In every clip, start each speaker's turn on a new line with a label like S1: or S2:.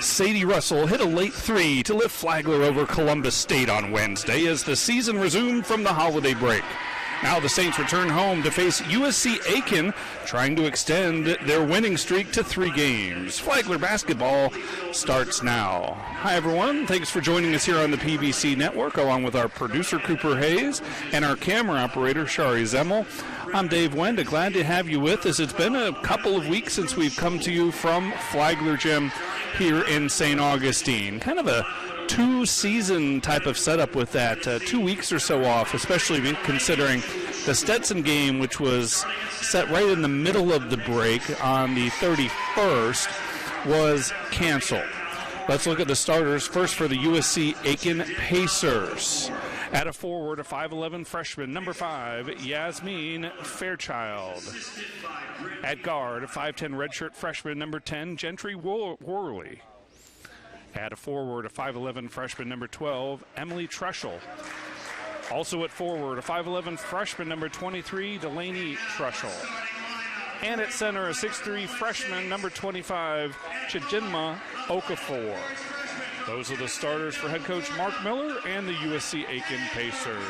S1: Sadie Russell hit a late three to lift Flagler over Columbus State on Wednesday as the season resumed from the holiday break. Now the Saints return home to face USC Aiken, trying to extend their winning streak to 3 games. Flagler basketball starts now. Hi, everyone. Thanks for joining us here on the PBC Network, along with our producer, Cooper Hayes, and our camera operator, Shari Zemmel. I'm Dave Wenda. Glad to have you with us. It's been a couple of weeks since we've come to you from Flagler Gym here in St. Augustine. Kind of a 2-season type of setup with that, 2 weeks or so off, especially considering the Stetson game, which was set right in the middle of the break on the 31st, was canceled. Let's look at the starters first for the USC Aiken Pacers. At a forward, a 5'11 freshman, number 5, Yasmin Fairchild. At guard, a 5'10 redshirt freshman, number 10, Gentry Worley. At a forward, a 5'11 freshman, number 12, Emily Trushell. Also at forward, a 5'11 freshman, number 23, Delaney Trushell. And at center, a 6'3 freshman, number 25, Chijinma Okafor. Those are the starters for head coach Mark Miller and the USC Aiken Pacers.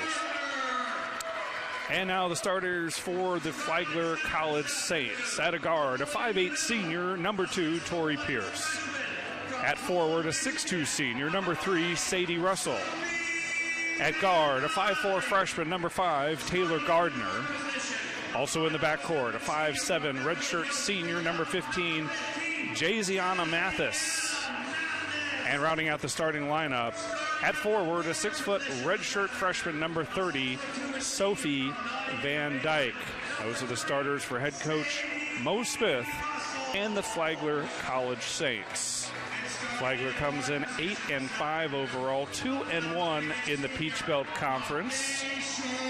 S1: And now the starters for the Flagler College Saints. At a guard, a 5'8 senior, number 2, Tori Pierce. At forward, a 6'2 senior, number 3, Sadie Russell. At guard, a 5'4 freshman, number 5, Taylor Gardner. Also in the backcourt, a 5'7 redshirt senior, number 15, Jaziana Mathis. And rounding out the starting lineup, at forward, a 6-foot redshirt freshman, number 30, Sophie Van Dyke. Those are the starters for head coach Mo Smith and the Flagler College Saints. Flagler comes in 8-5 overall, 2-1 in the Peach Belt Conference.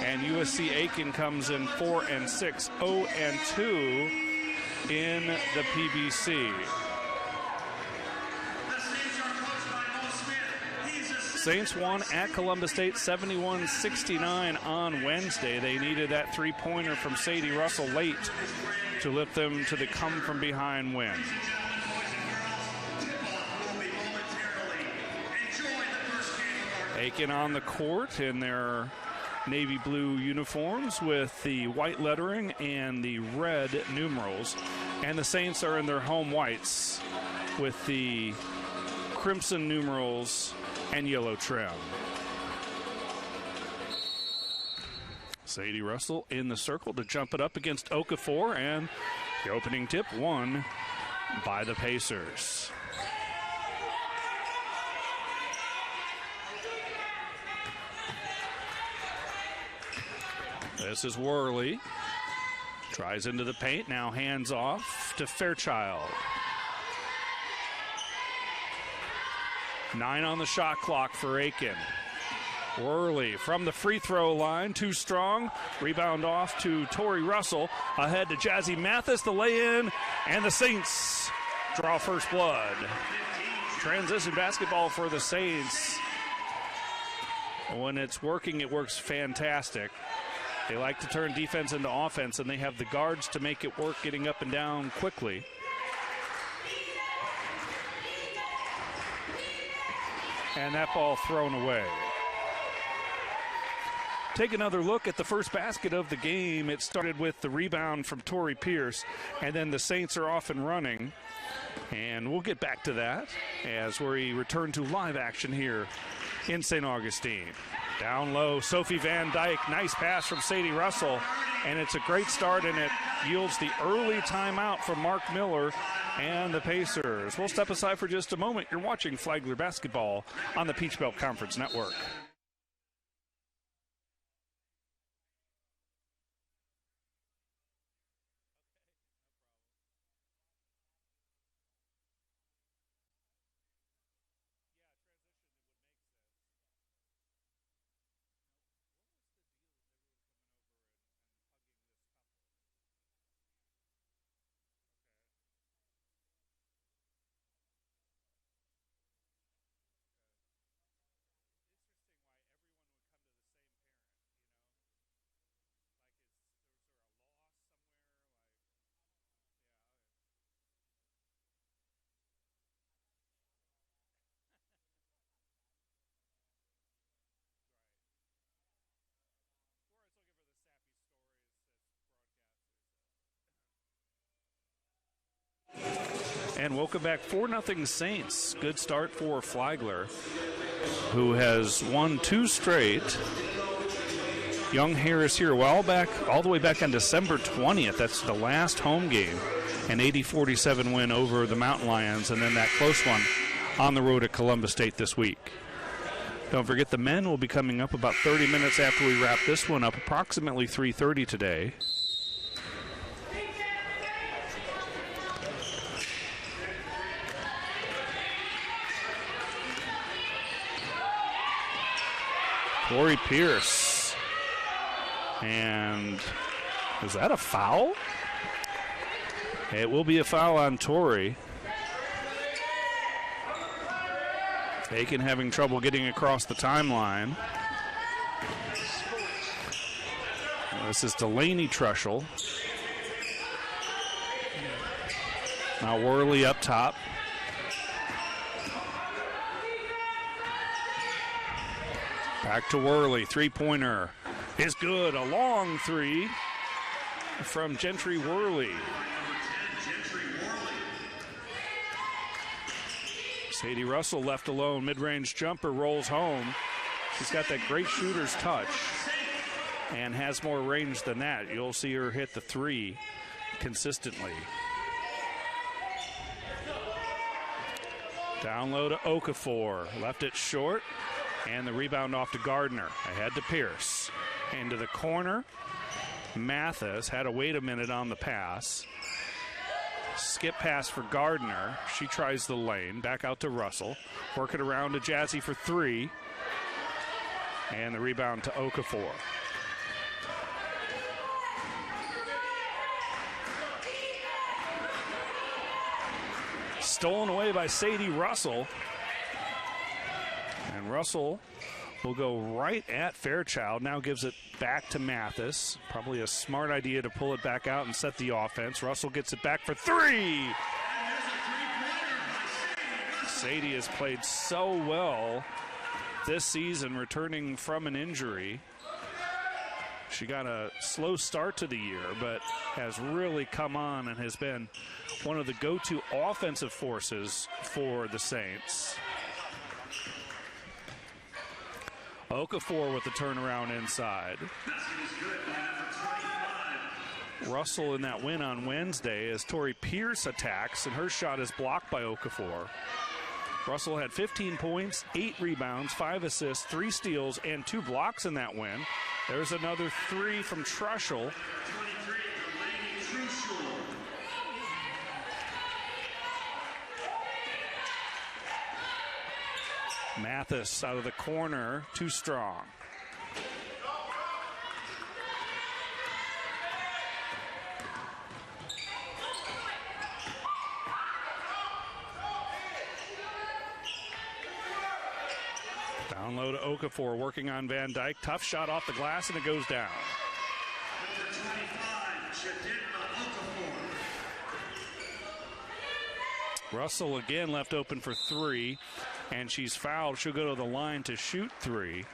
S1: And USC Aiken comes in 4-6, 0-2 in the PBC. Saints won at Columbus State 71-69 on Wednesday. They needed that three-pointer from Sadie Russell late to lift them to the come-from-behind win. Aiken on the court in their navy blue uniforms with the white lettering and the red numerals. And the Saints are in their home whites with the crimson numerals and yellow trim. Sadie Russell in the circle to jump it up against Okafor, and the opening tip won by the Pacers. This is Worley. Tries into the paint, now hands off to Fairchild. 9 on the shot clock for Aiken. Worley from the free throw line, too strong. Rebound off to Tori Russell. Ahead to Jazzy Mathis, the lay-in, and the Saints draw first blood. Transition basketball for the Saints. When it's working, it works fantastic. They like to turn defense into offense, and they have the guards to make it work, getting up and down quickly. And that ball thrown away. Take another look at the first basket of the game. It started with the rebound from Tori Pierce, and then the Saints are off and running. And we'll get back to that as we return to live action here in St. Augustine. Down low, Sophie Van Dyke. Nice pass from Sadie Russell. And it's a great start, and it yields the early timeout from Mark Miller and the Pacers. We'll step aside for just a moment. You're watching Flagler basketball on the Peach Belt Conference Network. And welcome back, 4-0 Saints. Good start for Flagler, who has won 2 straight. Young Harris here all the way back on December 20th. That's the last home game. An 80-47 win over the Mountain Lions, and then that close one on the road at Columbus State this week. Don't forget, the men will be coming up about 30 minutes after we wrap this one up, approximately 3:30 today. Corey Pierce. And is that a foul? It will be a foul on Torrey. Aiken having trouble getting across the timeline. This is Delaney Trushell. Now Worley up top. Back to Worley, three-pointer is good. A long three from Gentry Worley. Sadie Russell left alone, mid-range jumper rolls home. She's got that great shooter's touch and has more range than that. You'll see her hit the three consistently. Down low to Okafor, left it short, and the rebound off to Gardner. Ahead to Pierce. Into the corner. Mathis had to wait a minute on the pass. Skip pass for Gardner. She tries the lane. Back out to Russell. Work it around to Jazzy for three. And the rebound to Okafor. Stolen away by Sadie Russell. And Russell will go right at Fairchild. Now gives it back to Mathis. Probably a smart idea to pull it back out and set the offense. Russell gets it back for three. Sadie has played so well this season, returning from an injury. She got a slow start to the year, but has really come on and has been one of the go-to offensive forces for the Saints. Okafor with the turnaround inside. Russell in that win on Wednesday as Tori Pierce attacks, and her shot is blocked by Okafor. Russell had 15 points, 8 rebounds, 5 assists, 3 steals, and 2 blocks in that win. There's another 3 from Trushell. Mathis out of the corner, too strong. Down low to Okafor, working on Van Dyke. Tough shot off the glass, and it goes down. Russell again left open for three, and she's fouled. She'll go to the line to shoot three.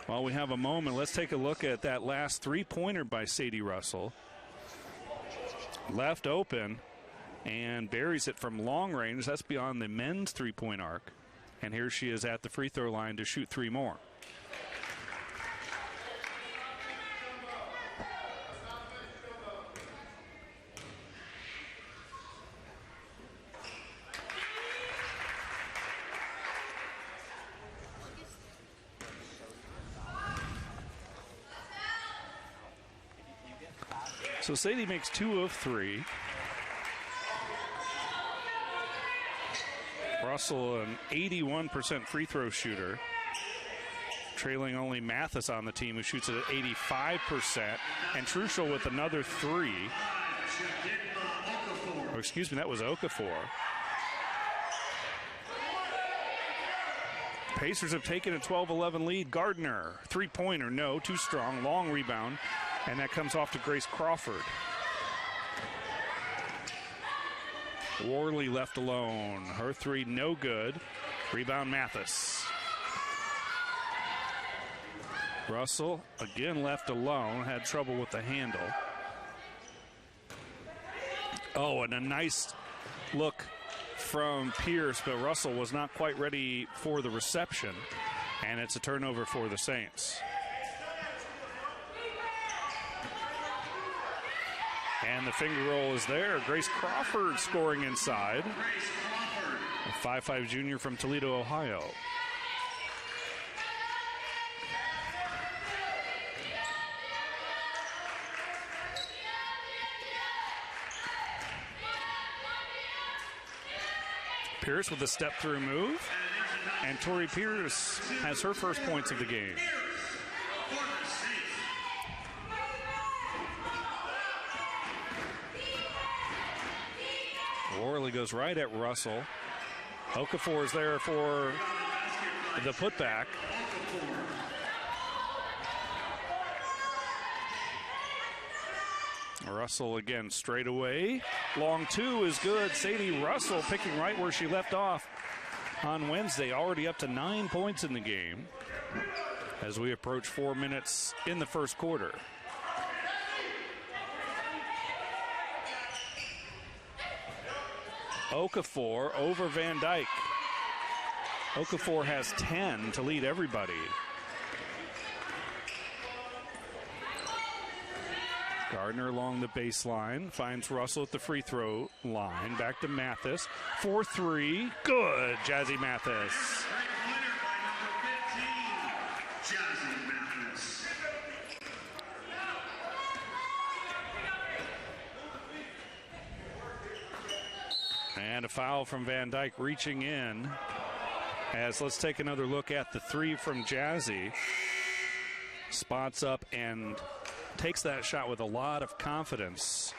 S1: While we have a moment, let's take a look at that last three-pointer by Sadie Russell. Left open and buries it from long range. That's beyond the men's three-point arc. And here she is at the free throw line to shoot 3 more. So Sadie makes 2 of 3. Russell, an 81% free throw shooter, trailing only Mathis on the team, who shoots it at 85%, and Trushell with another 3. Oh, excuse me, that was Okafor. Pacers have taken a 12-11 lead. Gardner, three-pointer, no, too strong, long rebound, and that comes off to Grace Crawford. Worley left alone. Her 3 no good. Rebound Mathis. Russell again left alone, had trouble with the handle. Oh, and a nice look from Pierce, but Russell was not quite ready for the reception, and it's a turnover for the Saints. And the finger roll is there. Grace Crawford scoring inside. A 5'5" junior from Toledo, Ohio. Pierce with a step-through move. And Tori Pierce has her first points of the game. Worley goes right at Russell. Okafor is there for the putback. Russell again straight away. Long two is good. Sadie Russell picking right where she left off on Wednesday. Already up to 9 points in the game as we approach 4 minutes in the first quarter. Okafor over Van Dyke. Okafor has 10 to lead everybody. Gardner along the baseline, finds Russell at the free throw line. Back to Mathis. 4-3. Good, Jazzy Mathis. And a foul from Van Dyke reaching in. As let's take another look at the three from Jazzy. Spots up and takes that shot with a lot of confidence.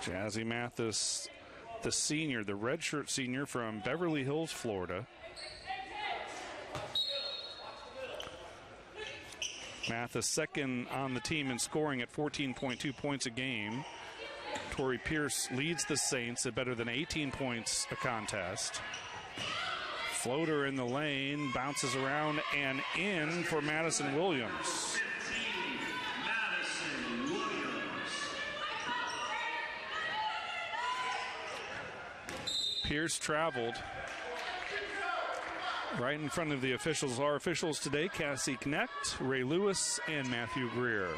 S1: Jazzy Mathis, the senior, the redshirt senior from Beverly Hills, Florida. Mathis second on the team in scoring at 14.2 points a game. Tori Pierce leads the Saints at better than 18 points a contest. Floater in the lane, bounces around and in for Madison Williams. Pierce traveled right in front of the officials. Our officials today, Cassie Knecht, Ray Lewis, and Matthew Greer.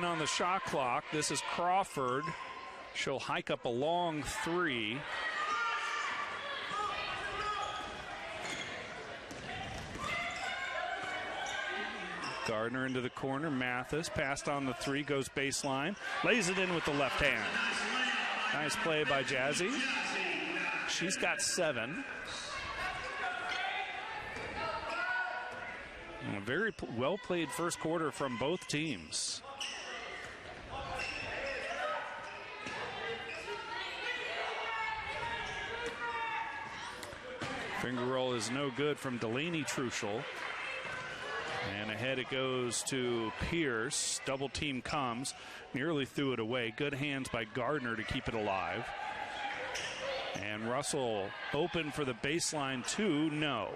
S1: On the shot clock. This is Crawford. She'll hike up a long three. Gardner into the corner. Mathis passed on the three, goes baseline, lays it in with the left hand. Nice play by Jazzy. She's got 7. And a very well played first quarter from both teams. Finger roll is no good from Delaney Truschel. And ahead it goes to Pierce. Double team comes. Nearly threw it away. Good hands by Gardner to keep it alive. And Russell open for the baseline two. No.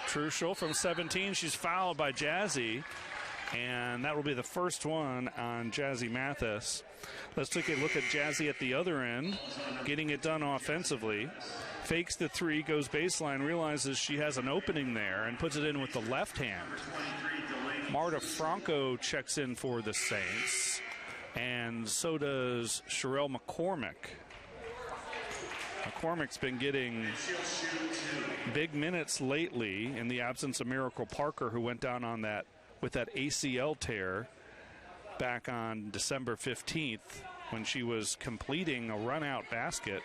S1: Truschel from 17. She's fouled by Jazzy. And that will be the first one on Jazzy Mathis. Let's take a look at Jazzy at the other end, getting it done offensively. Fakes the three, goes baseline, realizes she has an opening there, and puts it in with the left hand. Marta Franco checks in for the Saints, and so does Sherelle McCormick. McCormick's been getting big minutes lately in the absence of Miracle Parker, who went down on that with that ACL tear back on December 15th when she was completing a run-out basket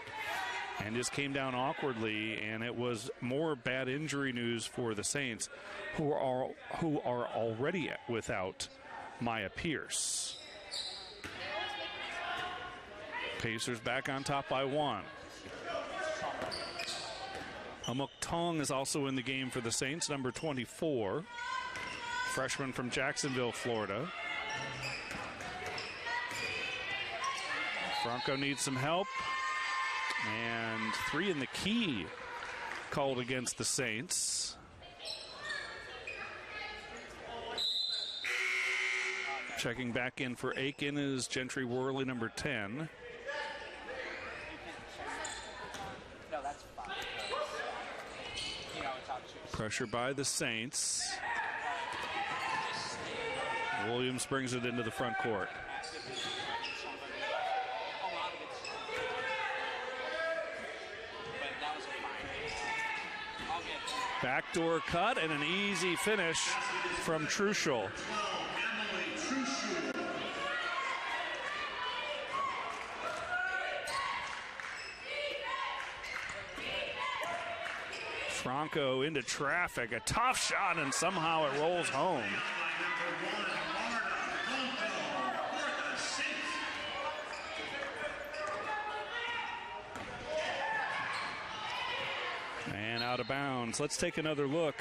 S1: and just came down awkwardly, and it was more bad injury news for the Saints, who are already without Maya Pierce. Pacers back on top by 1. Amok Tong is also in the game for the Saints, number 24, freshman from Jacksonville, Florida. Franco needs some help, and 3 in the key called against the Saints. Checking back in for Aiken is Gentry Worley, number 10. Pressure by the Saints. Williams brings it into the front court. Backdoor cut and an easy finish from Truschel. Franco into traffic, a tough shot, and somehow it rolls home. And out of bounds. Let's take another look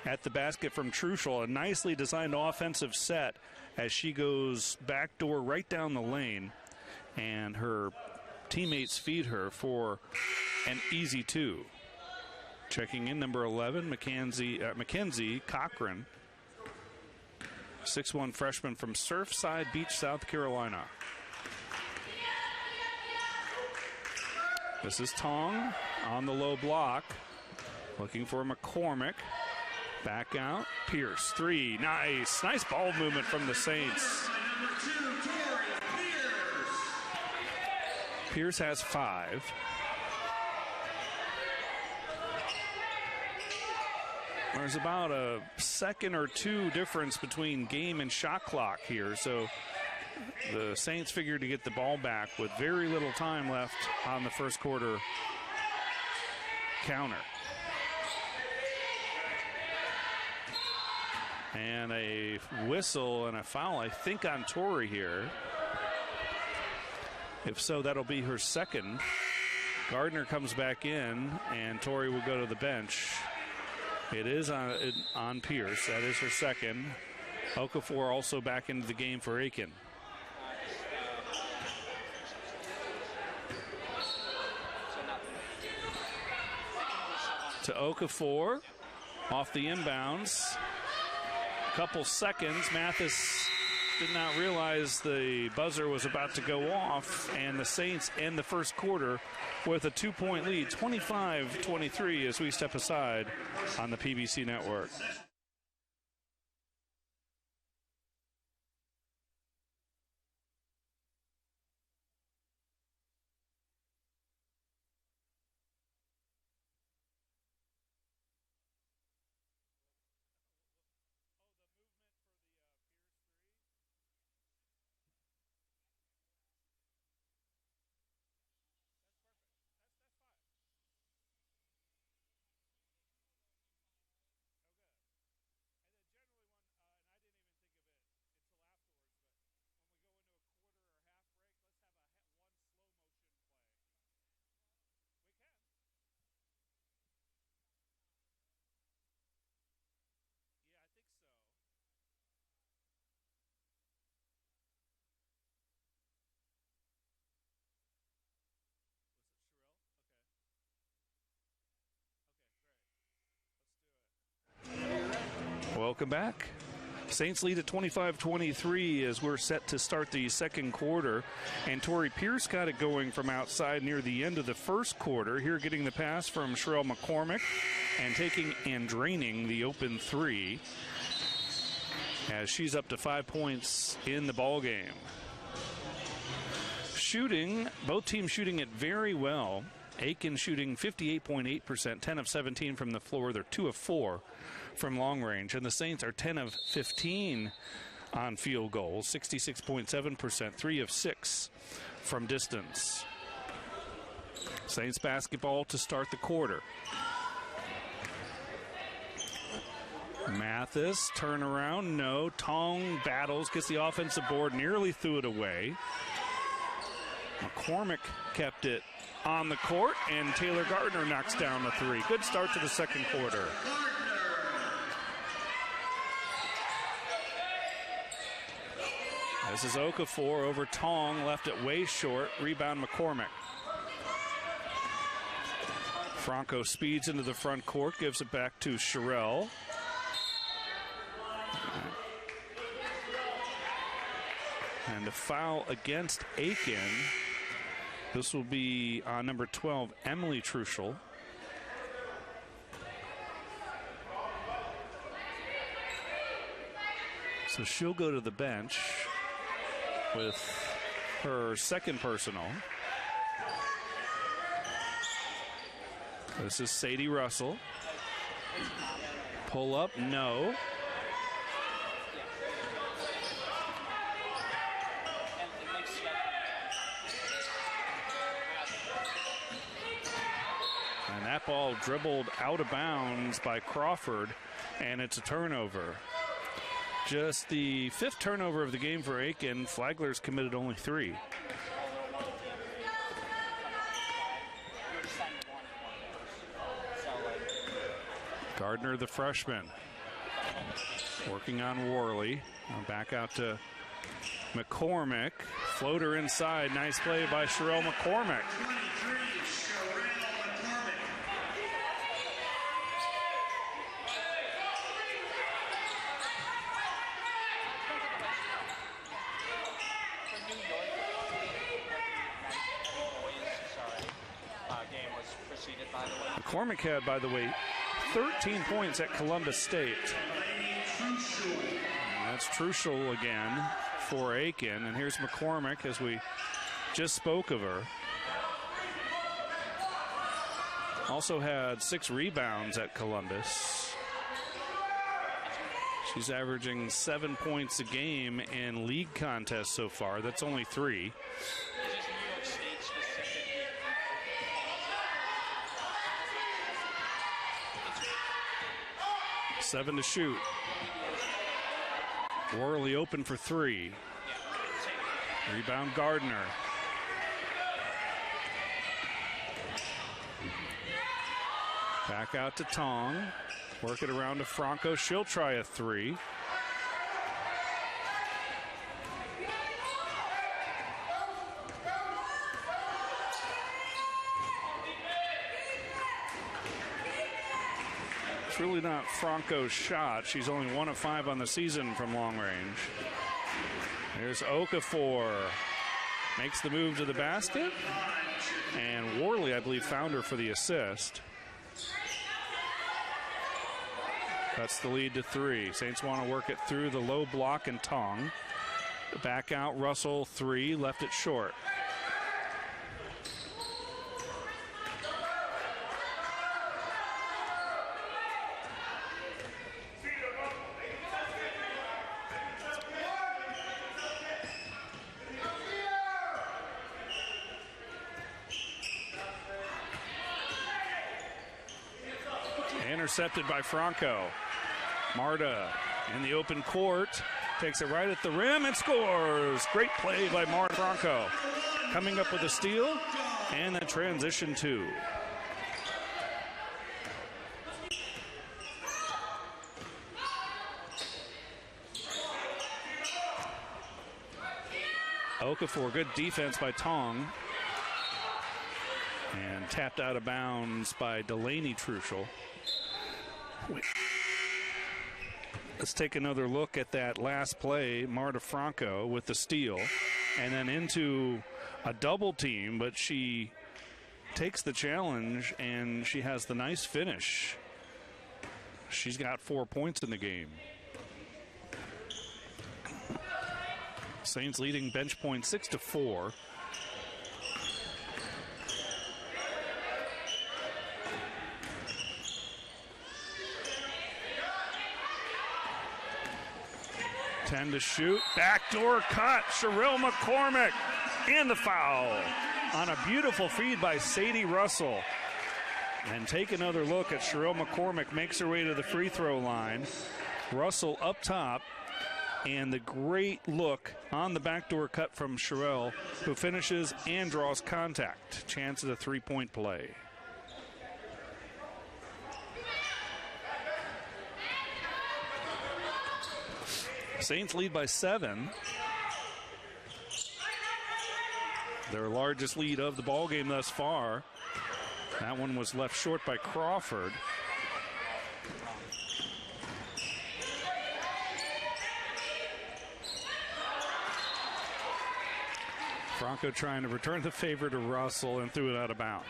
S1: at the basket from Truschel. A nicely designed offensive set as she goes backdoor right down the lane, and her teammates feed her for an easy 2. Checking in, number 11, Mackenzie Cochran, 6'1" freshman from Surfside Beach, South Carolina. This is Tong on the low block, looking for McCormick. Back out, Pierce, 3, nice ball movement from the Saints. Pierce has 5. There's about a second or 2 difference between game and shot clock here, so the Saints figured to get the ball back with very little time left on the first quarter counter. And a whistle and a foul, I think, on Tori here. If so, that'll be her second. Gardner comes back in, and Tori will go to the bench. It is on Pierce. That is her second. Okafor also back into the game for Aiken. To Okafor, off the inbounds. Couple seconds. Mathis did not realize the buzzer was about to go off, and the Saints end the first quarter with a 2-point lead, 25-23, as we step aside on the PBC Network. Welcome back. Saints lead at 25-23 as we're set to start the second quarter. And Tori Pierce got it going from outside near the end of the first quarter. Here getting the pass from Sherelle McCormick and taking and draining the open 3 as she's up to 5 points in the ball game. Shooting, both teams shooting it very well. Aiken shooting 58.8%, 10 of 17 from the floor. They're 2 of 4 from long range. And the Saints are 10 of 15 on field goals, 66.7%, 3 of 6 from distance. Saints basketball to start the quarter. Mathis, turnaround, no. Tong battles, gets the offensive board, nearly threw it away. McCormick kept it on the court, and Taylor Gardner knocks down the three. Good start to the second quarter. This is Okafor over Tong, left it way short. Rebound McCormick. Franco speeds into the front court, gives it back to Sherrill. And a foul against Aiken. This will be number 12, Emily Truschel. So she'll go to the bench with her second personal. This is Sadie Russell. Pull up, no. And that ball dribbled out of bounds by Crawford, and it's a turnover. Just the fifth turnover of the game for Aiken. Flagler's committed only 3. Gardner, the freshman, working on Worley. Back out to McCormick. Floater inside. Nice play by Sherrill McCormick. McCormick had, by the way, 13 points at Columbus State. That's Truschel again for Aiken. And here's McCormick, as we just spoke of her. Also had 6 rebounds at Columbus. She's averaging 7 points a game in league contests so far. That's only 3. 7 to shoot. Worley open for 3. Rebound Gardner. Back out to Tong. Work it around to Franco. She'll try a 3. Really not Franco's shot. She's only 1 of 5 on the season from long range. Here's Okafor. Makes the move to the basket. And Worley, I believe, found her for the assist. That's the lead to 3. Saints want to work it through the low block and Tong. Back out, Russell, 3. Left it short. Intercepted by Franco. Marta in the open court. Takes it right at the rim and scores. Great play by Marta Franco. Coming up with a steal and a transition 2. Okafor, good defense by Tong. And tapped out of bounds by Delaney Truschel. Let's take another look at that last play. Marta Franco with the steal, and then into a double team, but she takes the challenge and she has the nice finish. She's got 4 points in the game. Saints leading bench point 6-4. Ten to shoot. Backdoor cut. Sherrill McCormick. And the foul. on a beautiful feed by Sadie Russell. And take another look at Sherelle McCormick, makes her way to the free throw line. Russell up top, and the great look on the backdoor cut from Sherelle, who finishes and draws contact. Chance at a three-point play. Saints lead by 7. Their largest lead of the ballgame thus far. That one was left short by Crawford. Franco trying to return the favor to Russell and threw it out of bounds.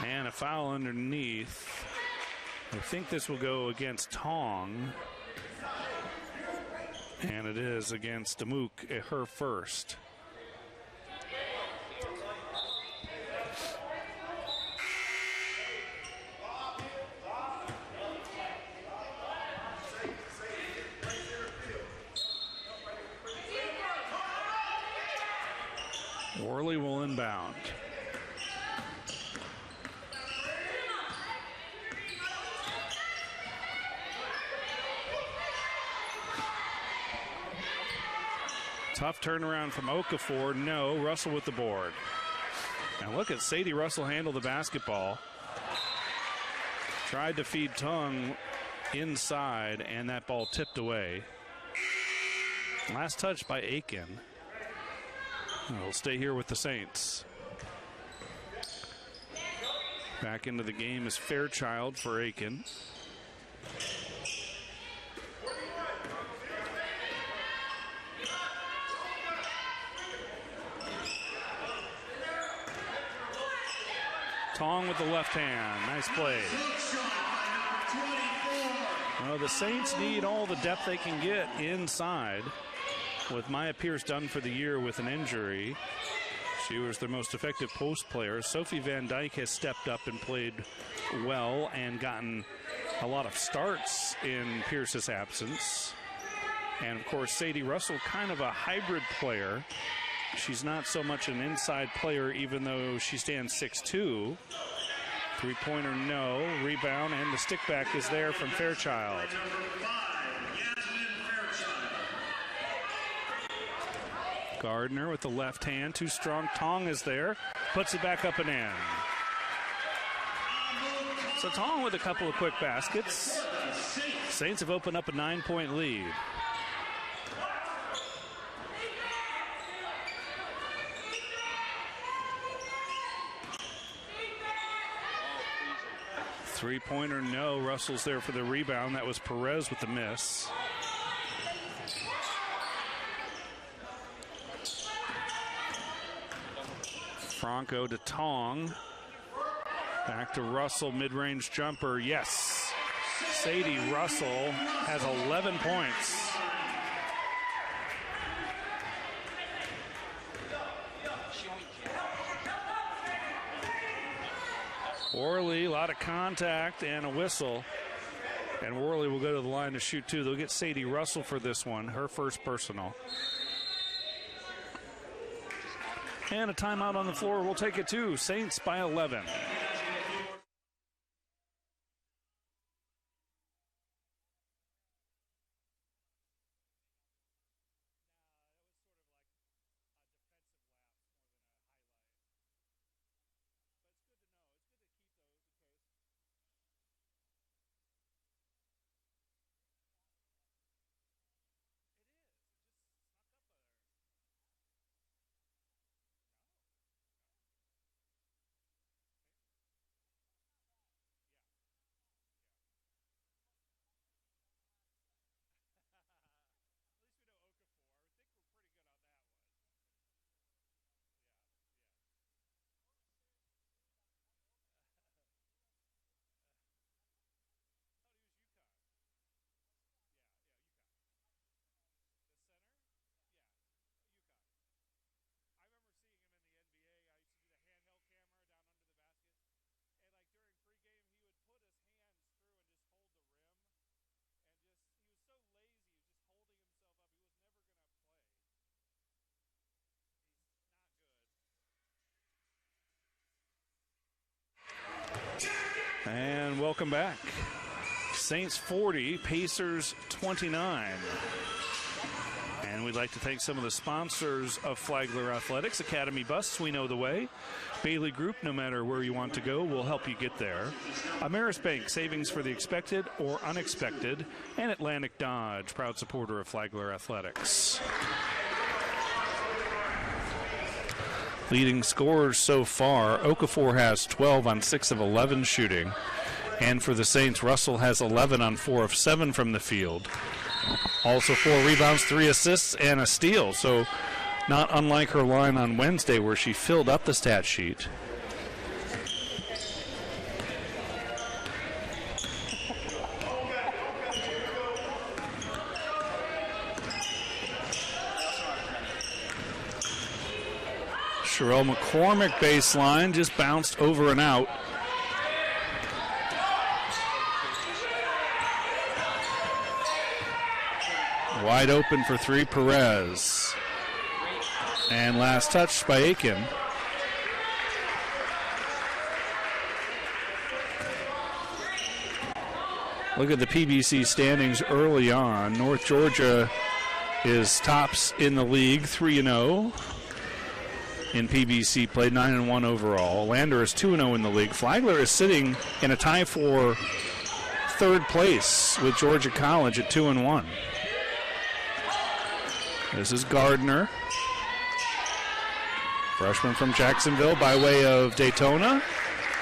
S1: And a foul underneath. I think this will go against Tong. And it is against Amuk, her first. Worley will inbound. Tough turnaround from Okafor. No, Russell with the board. And look at Sadie Russell handle the basketball. Tried to feed Tung inside, and that ball tipped away. Last touch by Aiken. We'll stay here with the Saints. Back into the game is Fairchild for Aiken. Tong with the left hand. Nice play. Well, the Saints need all the depth they can get inside. With Maya Pierce done for the year with an injury, she was their most effective post player. Sophie Van Dyke has stepped up and played well and gotten a lot of starts in Pierce's absence. And, of course, Sadie Russell, kind of a hybrid player. She's not so much an inside player, even though she stands 6'2". Three-pointer, no. Rebound, and the stick back is there from Fairchild. Gardner with the left hand, too strong. Tong is there, puts it back up and in. So Tong with a couple of quick baskets. Saints have opened up a 9-point lead. Three-pointer, no. Russell's there for the rebound. That was Perez with the miss. Franco to Tong. Back to Russell, mid-range jumper. Yes. Sadie Russell has 11 points. Worley, a lot of contact and a whistle. And Worley will go to the line to shoot two. They'll get Sadie Russell for this one, her first personal. And a timeout on the floor. We'll take it too. Saints by 11. And welcome back. Saints 40, Pacers 29. And we'd like to thank some of the sponsors of Flagler Athletics. Academy Bus, we know the way. Bailey Group, no matter where you want to go, we'll help you get there. Ameris Bank, savings for the expected or unexpected. And Atlantic Dodge, proud supporter of Flagler Athletics. Leading scorers so far, Okafor has 12 on 6 of 11 shooting. And for the Saints, Russell has 11 on 4 of 7 from the field. Also 4 rebounds, 3 assists, and a steal. So not unlike her line on Wednesday where she filled up the stat sheet. Sherelle McCormick baseline, just bounced over and out. Wide open for 3, Perez. And last touch by Aiken. Look at the PBC standings early on. North Georgia is tops in the league, 3-0. In PBC play, 9-1 overall. Lander is 2-0 in the league. Flagler is sitting in a tie for third place with Georgia College at 2-1. This is Gardner. Freshman from Jacksonville by way of Daytona.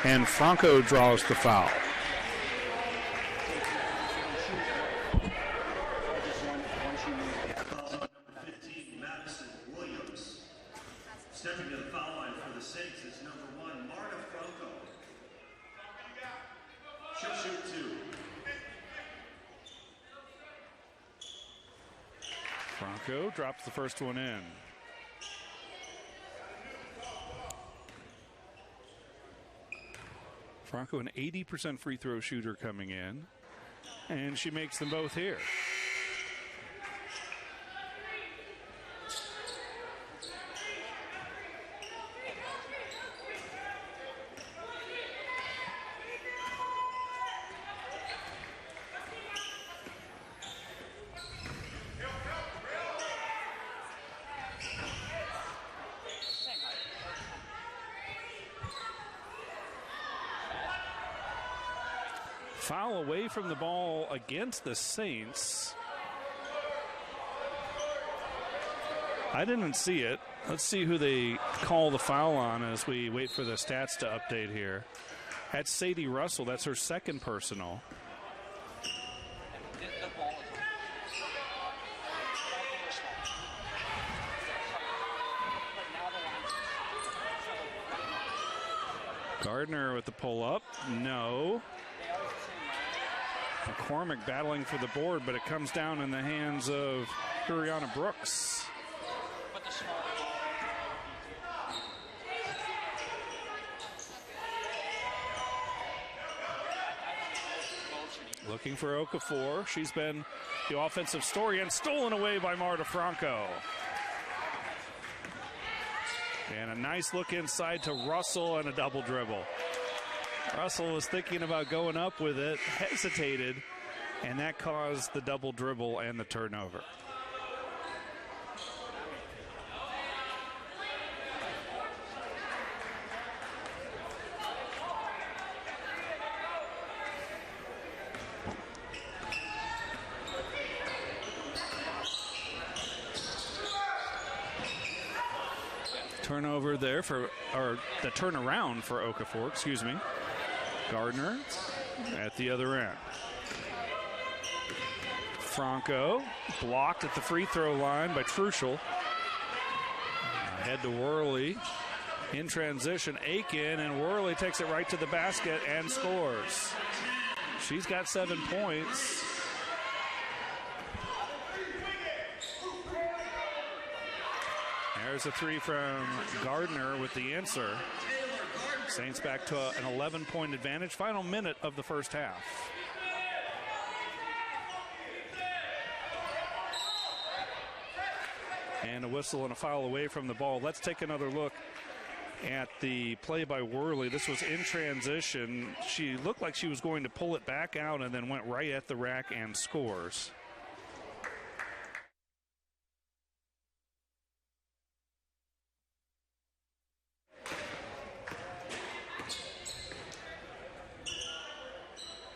S1: And Franco draws the foul. Franco drops the first one in. Franco, an 80% free throw shooter coming in, and she makes them both here. Foul away from the ball against the Saints. I didn't see it. Let's see who they call the foul on as we wait for the stats to update here. That's Sadie Russell. That's her second personal. Gardner with the pull-up. No. McCormick battling for the board, but it comes down in the hands of Huriana Brooks. Looking for Okafor. She's been the offensive story and stolen away by Marta Franco. And a nice look inside to Russell and a double dribble. Russell was thinking about going up with it, hesitated, and that caused the double dribble and the turnover. Turnover there or the turnaround for Okafor, excuse me. Gardner at the other end. Franco blocked at the free throw line by Truschel. Ahead to Worley. In transition, Aiken, and Worley takes it right to the basket and scores. She's got 7 points. There's a three from Gardner with the answer. Saints back to an 11-point advantage. Final minute of the first half. And a whistle and a foul away from the ball. Let's take another look at the play by Worley. This was in transition. She looked like she was going to pull it back out and then went right at the rack and scores.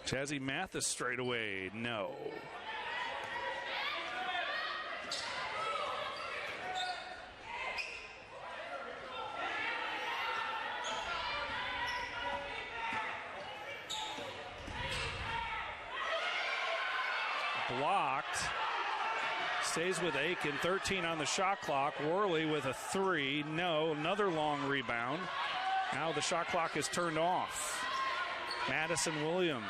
S1: Jazzy Mathis straight away, no. Blocked. Stays with Aiken, 13 on the shot clock. Worley with a three, no. Another long rebound. Now the shot clock is turned off. Madison Williams.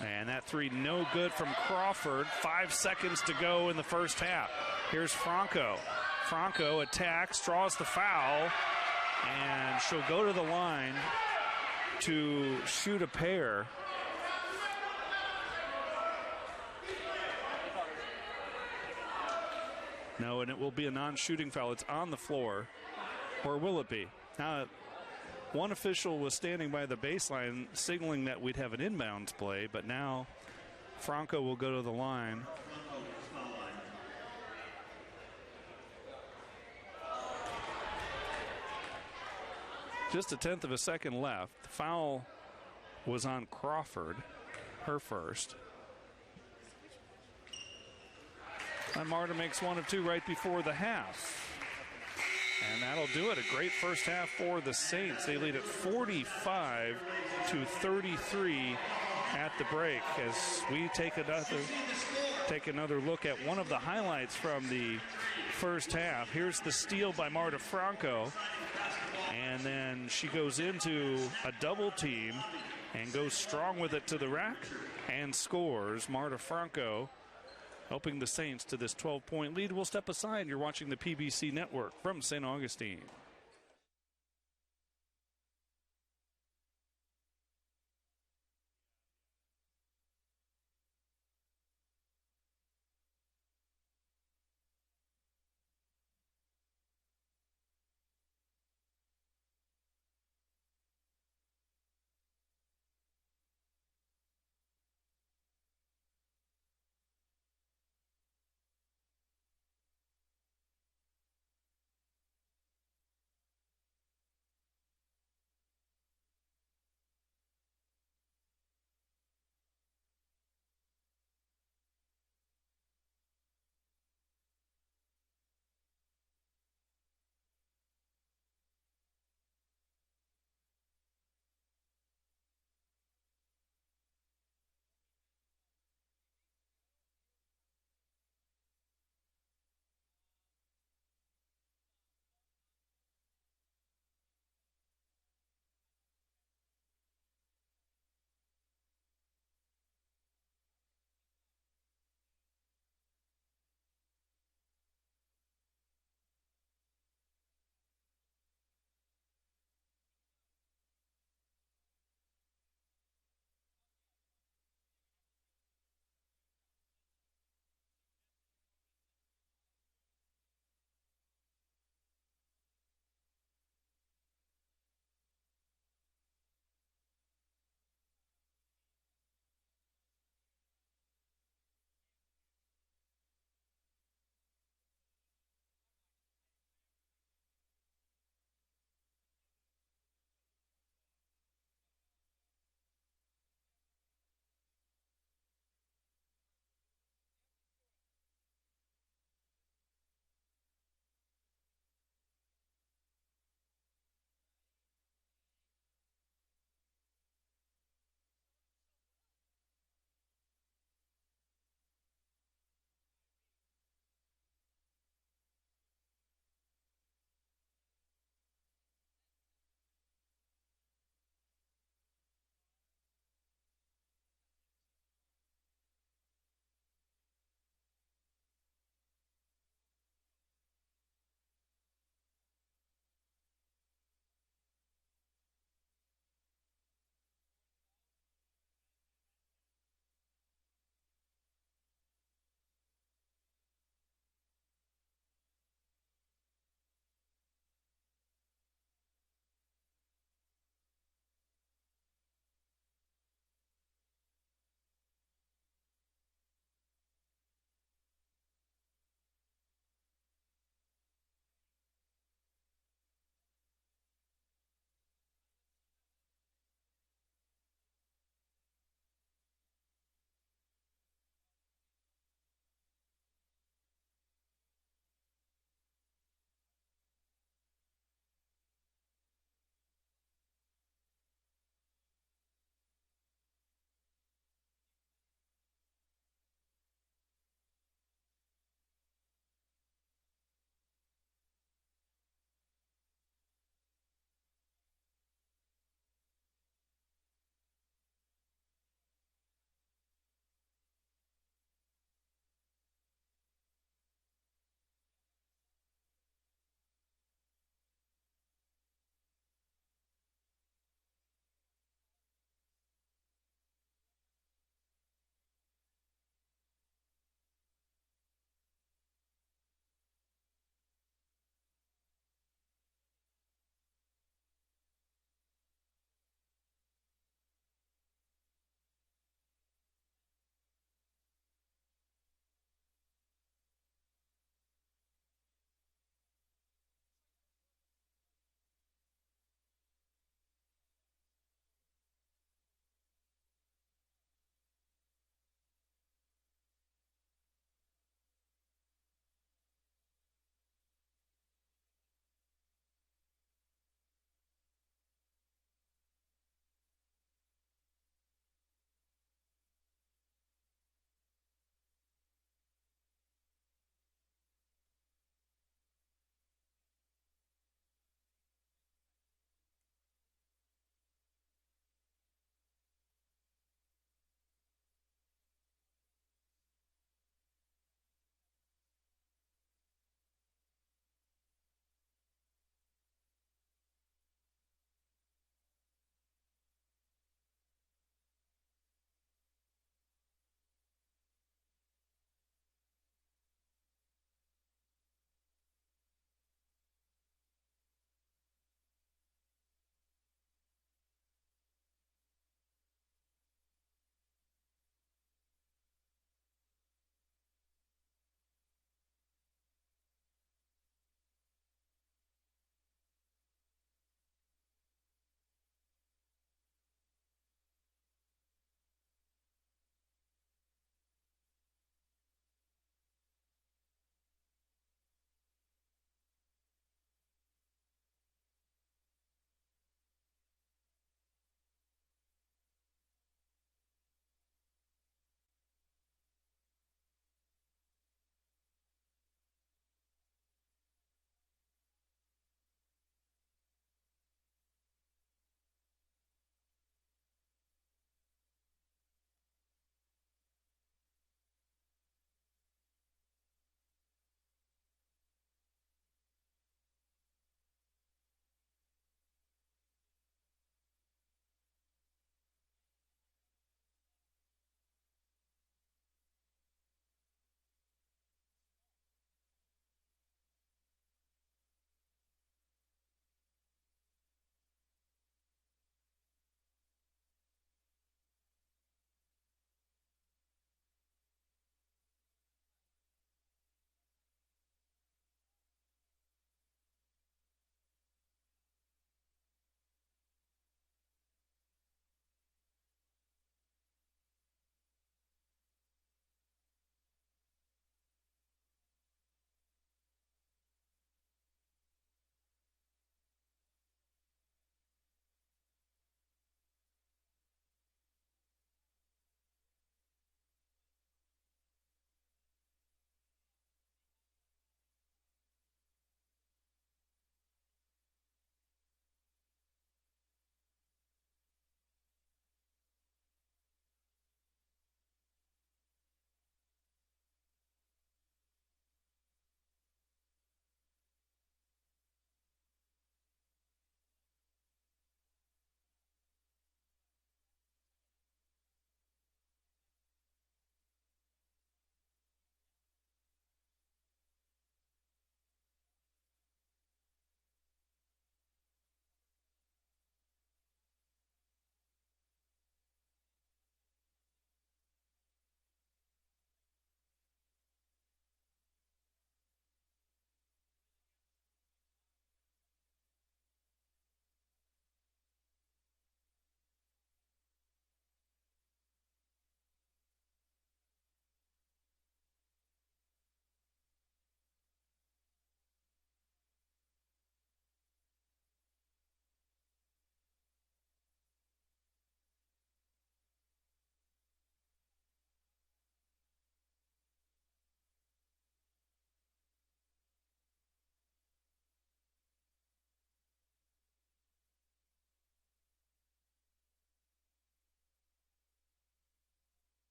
S1: And that three no good from Crawford. 5 seconds to go in the first half. Here's Franco. Franco attacks, draws the foul, and she'll go to the line to shoot a pair. No, and it will be a non-shooting foul. It's on the floor. Or will it be? Now, one official was standing by the baseline signaling that we'd have an inbounds play, but now Franco will go to the line. Just a tenth of a second left. The foul was on Crawford, her first. And Marta makes one of two right before the half. And that'll do it. A great first half for the Saints. They lead at 45-33 at the break as we take another look at one of the highlights from the first half. Here's the steal by Marta Franco. And then she goes into a double team and goes strong with it to the rack and scores. Marta Franco helping the Saints to this 12-point lead. We'll step aside. You're watching the PBC Network from St. Augustine.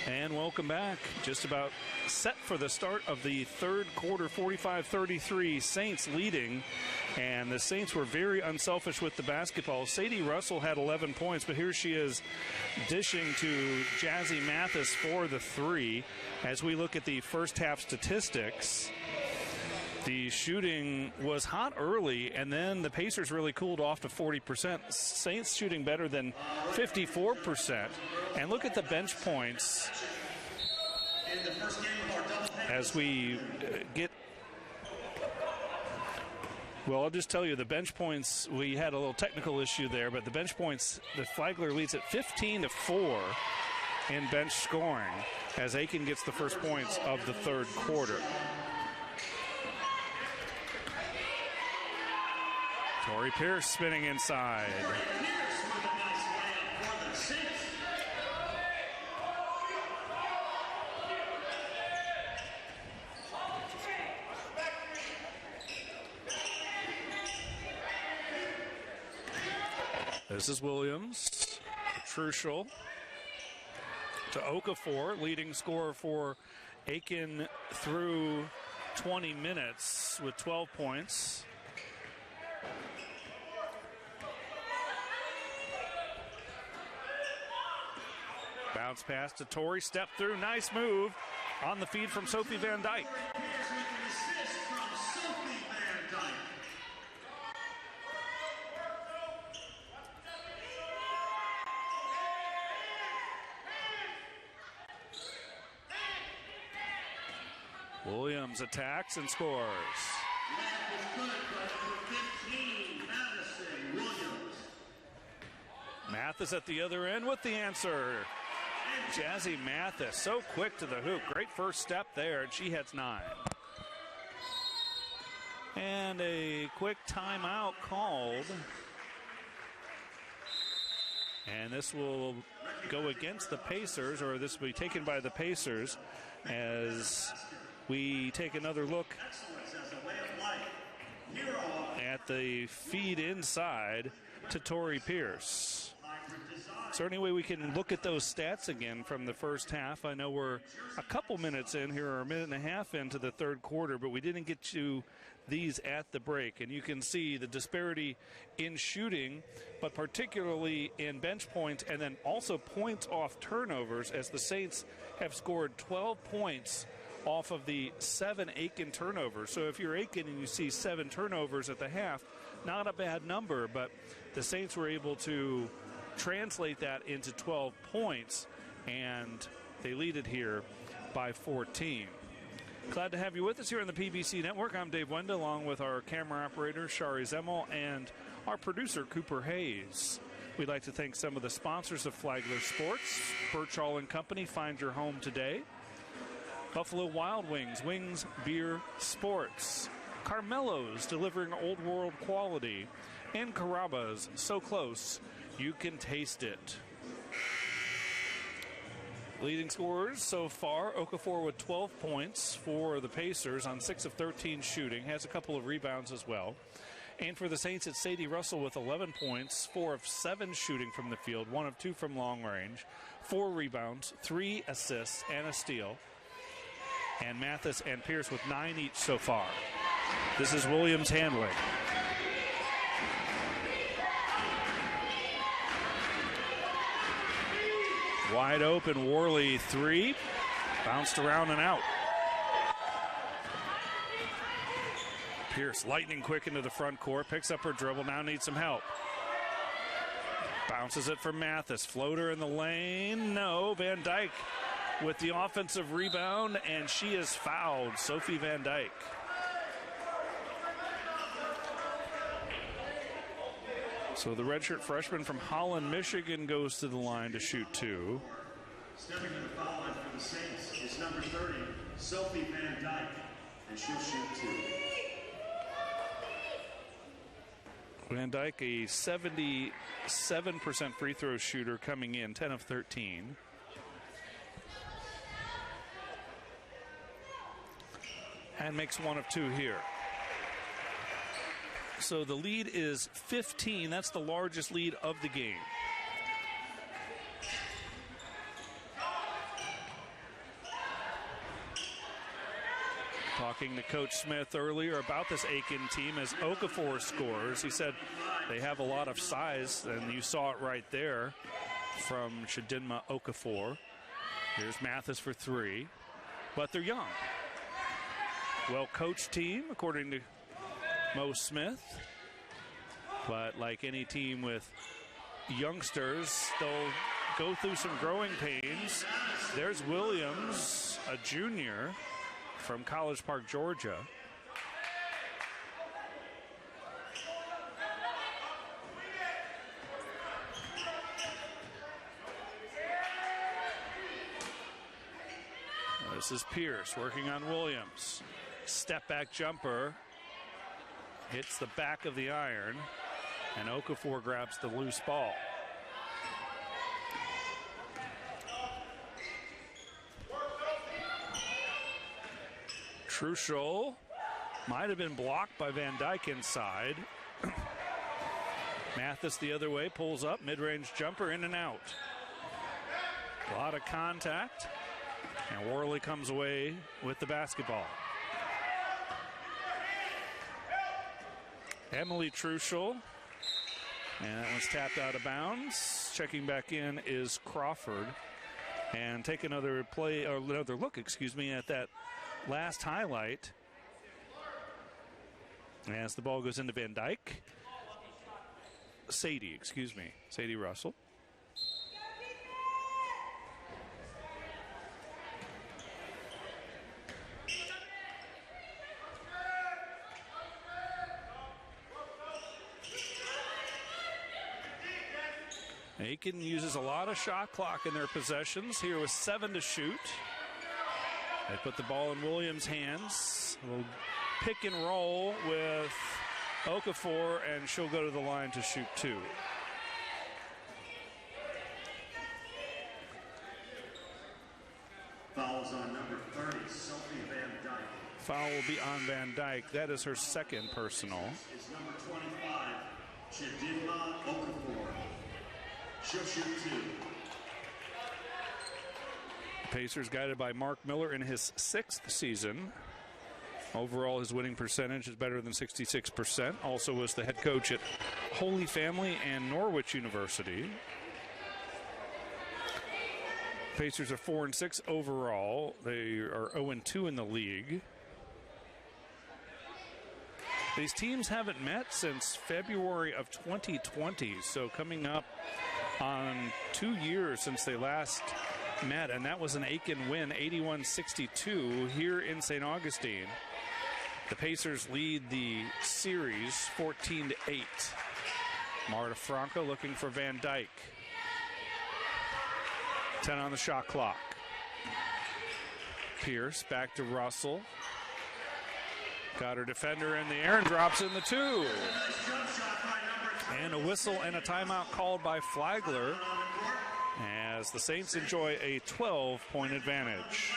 S1: And welcome back. Just about set for the start of the third quarter, 45-33, Saints leading. And the Saints were very unselfish with the basketball. Sadie Russell had 11 points, but here she is dishing to Jazzy Mathis for the three. As we look at the first half statistics, the shooting was hot early, and then the Pacers really cooled off to 40%. Saints shooting better than 54%. And look at the bench points as we get. Well, I'll just tell you the bench points. We had a little technical issue there, but the bench points, the Flagler leads at 15-4 in bench scoring as Aiken gets the first points of the third quarter. Tori Pierce spinning inside. This is Williams. Truschel to Okafor, leading scorer for Aiken through 20 minutes with 12 points. Bounce pass to Tori, step through, nice move on the feed from Sophie Van Dyke. Williams attacks and scores. Mathis at the other end with the answer. Jazzy Mathis, so quick to the hoop. Great first step there, and she hits 9. And a quick timeout called. And this will go against the Pacers, or this will be taken by the Pacers as we take another look at the feed inside to Tori Pierce. Is there any way we can look at those stats again from the first half? I know we're a couple minutes in here, or a minute and a half into the third quarter, but we didn't get to these at the break. And you can see the disparity in shooting, but particularly in bench points, and then also points off turnovers, as the Saints have scored 12 points off of the 7 Aiken turnovers. So if you're Aiken and you see 7 turnovers at the half, not a bad number, but the Saints were able to translate that into 12 points, and they lead it here by 14. Glad to have you with us here on the PBC Network. I'm Dave Wenda, along with our camera operator, Shari Zemmel, and our producer, Cooper Hayes. We'd like to thank some of the sponsors of Flagler Sports. Birchall & Company, find your home today. Buffalo Wild Wings, Wings Beer Sports. Carmelo's, delivering old world quality. And Carrabba's, so close you can taste it. Leading scorers so far, Okafor with 12 points for the Pacers on 6 of 13 shooting. Has a couple of rebounds as well. And for the Saints, it's Sadie Russell with 11 points, 4 of 7 shooting from the field, 1 of 2 from long range, 4 rebounds, 3 assists, and a steal. And Mathis and Pierce with 9 each so far. This is Williams handling. Wide open, Worley 3. Bounced around and out. Pierce lightning quick into the front court. Picks up her dribble, now needs some help. Bounces it for Mathis. Floater in the lane. No, Van Dyke with the offensive rebound, and she is fouled. Sophie Van Dyke. So the redshirt freshman from Holland, Michigan goes to the line to shoot 2.
S2: Stepping to the foul line for the Saints is number 30, Sophie Van Dyke, and she'll shoot 2.
S1: Van Dyke, a 77% free throw shooter coming in, 10 of 13. And makes 1 of 2 here. So the lead is 15. That's the largest lead of the game. Talking to Coach Smith earlier about this Aiken team as Okafor scores. He said they have a lot of size, and you saw it right there from Chidinma Okafor. Here's Mathis for three, but they're young. Well-coached team, according to Mo Smith. But like any team with youngsters, they'll go through some growing pains. There's Williams, a junior from College Park, Georgia. This is Pierce working on Williams. Step back jumper. Hits the back of the iron. And Okafor grabs the loose ball. Truschel might have been blocked by Van Dyke inside. Mathis the other way, pulls up, mid-range jumper, in and out. A lot of contact, and Worley comes away with the basketball. Emily Truschel, and that one's tapped out of bounds. Checking back in is Crawford, and take another play, or another look, at that last highlight as the ball goes into Van Dyke. Sadie Russell. Aiken uses a lot of shot clock in their possessions. Here with 7 to shoot. They put the ball in Williams' hands. A little pick and roll with Okafor, and she'll go to the line to shoot 2.
S2: Fouls on number 30, Sophie Van Dyke.
S1: Foul will be on Van Dyke. That is her second personal.
S2: Is number 25, Chidinma Okafor. She'll shoot 2.
S1: Pacers guided by Mark Miller in his 6th season. Overall, his winning percentage is better than 66%. Also was the head coach at Holy Family and Norwich University. Pacers are 4-6 overall. They are 0-2 in the league. These teams haven't met since February of 2020, so coming up on 2 years since they last met, and that was an Aiken win, 81-62 here in St. Augustine. The Pacers lead the series 14-8. Marta Franco looking for Van Dyke. 10 on the shot clock. Pierce back to Russell. Got her defender in the air and drops in the 2. And a whistle and a timeout called by Flagler as the Saints enjoy a 12-point advantage.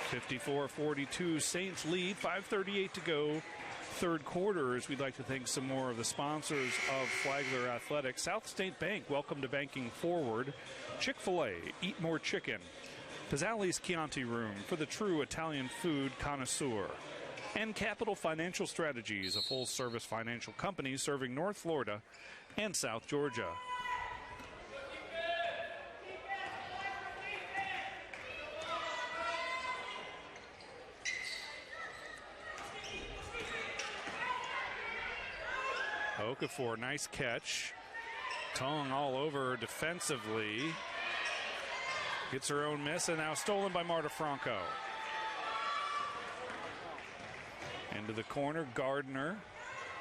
S1: .54-42 Saints lead, 5:38 to go, third quarters, we'd like to thank some more of the sponsors of Flagler Athletics. South State Bank, welcome to banking forward. Chick-fil-A, eat more chicken. Pizzali's Chianti Room for the true Italian food connoisseur. And Capital Financial Strategies, a full-service financial company serving North Florida and South Georgia. Okafor, nice catch. Tong all over defensively. Gets her own miss, and now stolen by Marta Franco. Into the corner, Gardner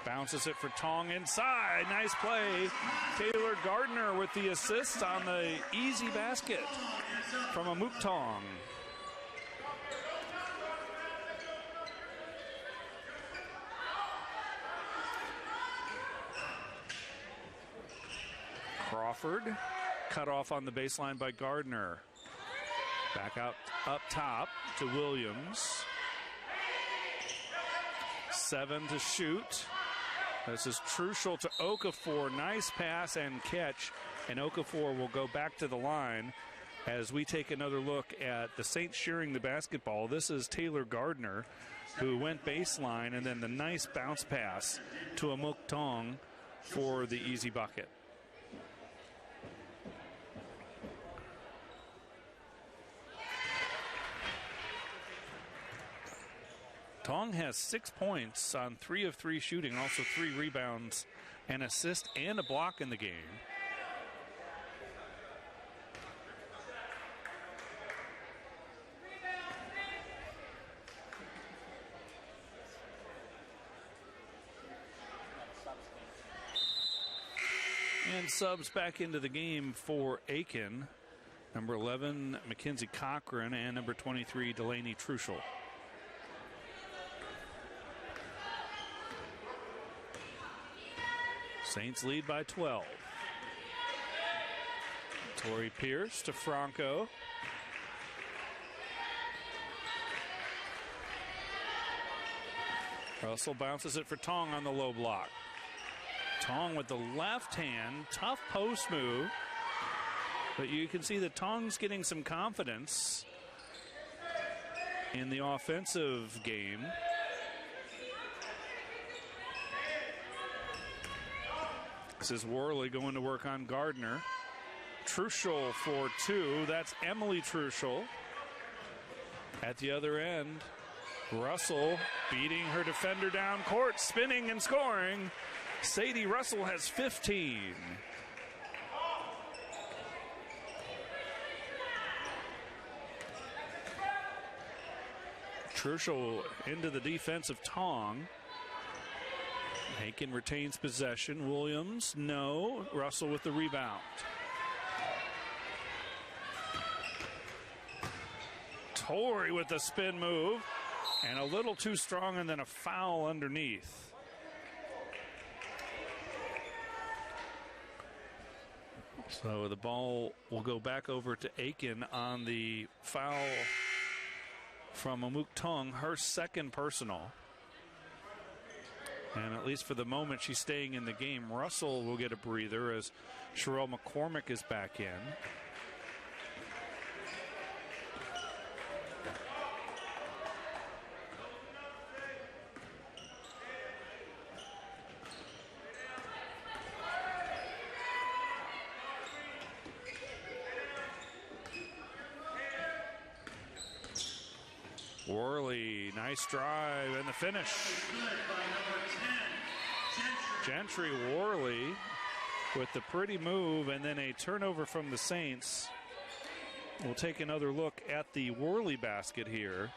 S1: bounces it for Tong inside. Nice play. Taylor Gardner with the assist on the easy basket from Amuk Tong. Crawford cut off on the baseline by Gardner. Back out up top to Williams. 7 to shoot. This is Truschel to Okafor. Nice pass and catch. And Okafor will go back to the line as we take another look at the Saints sharing the basketball. This is Taylor Gardner, who went baseline, and then the nice bounce pass to Amuk Tong for the easy bucket. Tong has 6 points on 3 of 3 shooting, also 3 rebounds, an assist, and a block in the game. And subs back into the game for Aiken. Number 11, Mackenzie Cochran, and number 23, Delaney Truschel. Saints lead by 12. Tori Pierce to Franco. Russell bounces it for Tong on the low block. Tong with the left hand, tough post move. But you can see that Tong's getting some confidence in the offensive game. This is Worley going to work on Gardner. Truschel for 2. That's Emily Truschel. At the other end, Russell beating her defender down court, spinning and scoring. Sadie Russell has 15. Truschel into the defense of Tong. Aiken retains possession. Williams, no. Russell with the rebound. Torrey with the spin move. And a little too strong, and then a foul underneath. So the ball will go back over to Aiken on the foul from Amuk Tong, her second personal. And at least for the moment, she's staying in the game. Russell will get a breather as Sherelle McCormick is back in. Worley, nice drive, and the finish. Gentry Worley with the pretty move, and then a turnover from the Saints. We'll take another look at the Worley basket here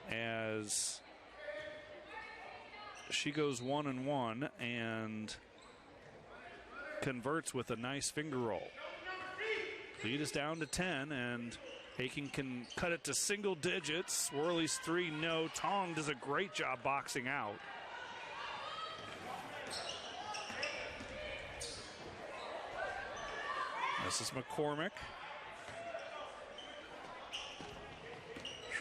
S1: as she goes 1-1 and converts with a nice finger roll. Lead is down to 10, and Aiken can cut it to single digits. Worley's 3, no. Tong does a great job boxing out. This is McCormick.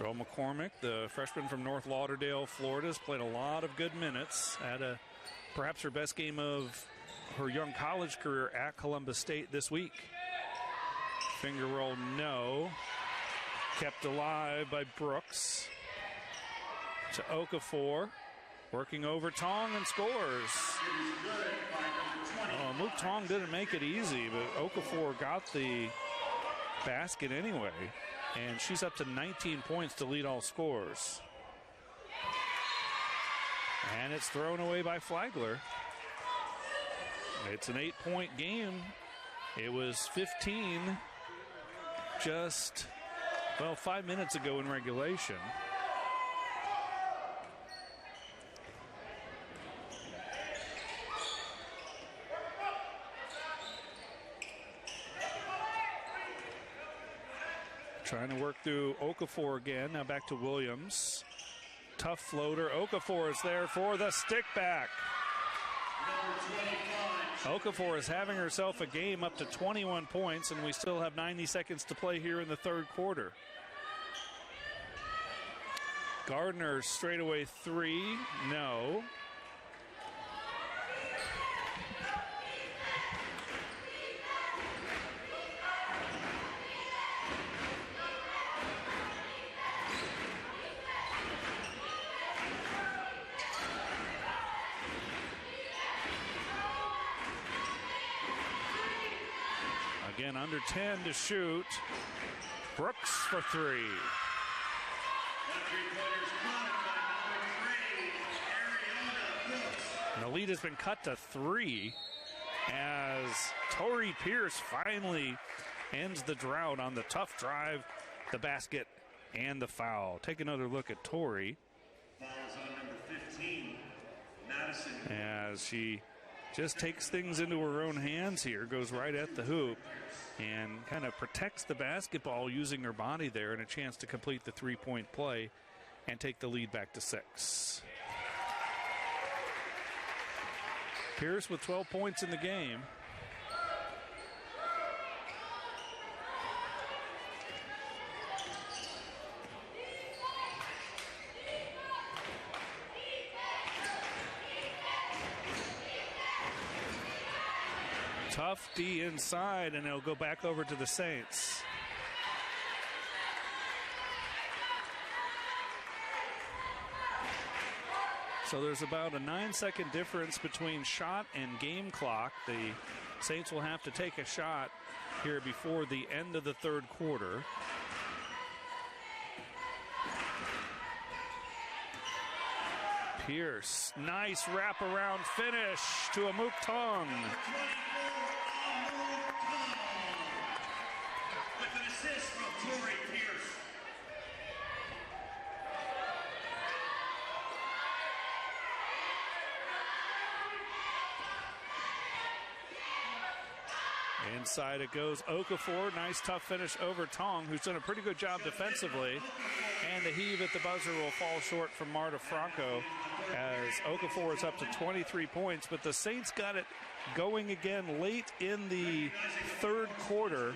S1: Sherelle McCormick, the freshman from North Lauderdale, Florida, has played a lot of good minutes. Had perhaps her best game of her young college career at Columbus State this week. Finger roll, no. Kept alive by Brooks. To Okafor. Working over Tong and scores. Mook Tong didn't make it easy, but Okafor got the basket anyway. And she's up to 19 points to lead all scores. And it's thrown away by Flagler. It's an 8-point game. It was 15 just, 5 minutes ago in regulation. Trying to work through Okafor again. Now back to Williams. Tough floater. Okafor is there for the stick back. Okafor is having herself a game up to 21 points, and we still have 90 seconds to play here in the third quarter. Gardner straightaway three. No. Again, under 10 to shoot. Brooks for three. And the lead has been cut to 3 as Tori Pierce finally ends the drought on the tough drive, the basket, and the foul. Take another look at Tori.
S2: Fouls on number 15, Madison.
S1: As she just takes things into her own hands here, goes right at the hoop, and kind of protects the basketball using her body there, and a chance to complete the three-point play and take the lead back to 6. Pierce with 12 points in the game. Tough D inside, and it'll go back over to the Saints. So there's about a 9-second difference between shot and game clock. The Saints will have to take a shot here before the end of the third quarter. Pierce, nice wraparound finish to a Mook Tong.
S2: With an assist from Tori Pierce.
S1: Inside it goes. Okafor, nice tough finish over Tong, who's done a pretty good job defensively. And the heave at the buzzer will fall short from Marta Franco as Okafor is up to 23 points. But the Saints got it going again late in the third quarter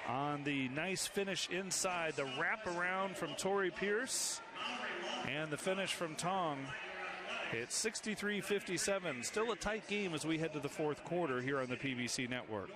S1: on the nice finish inside. The wraparound from Tori Pierce and the finish from Tong. It's 63-57. Still a tight game as we head to the fourth quarter here on the PBC Network.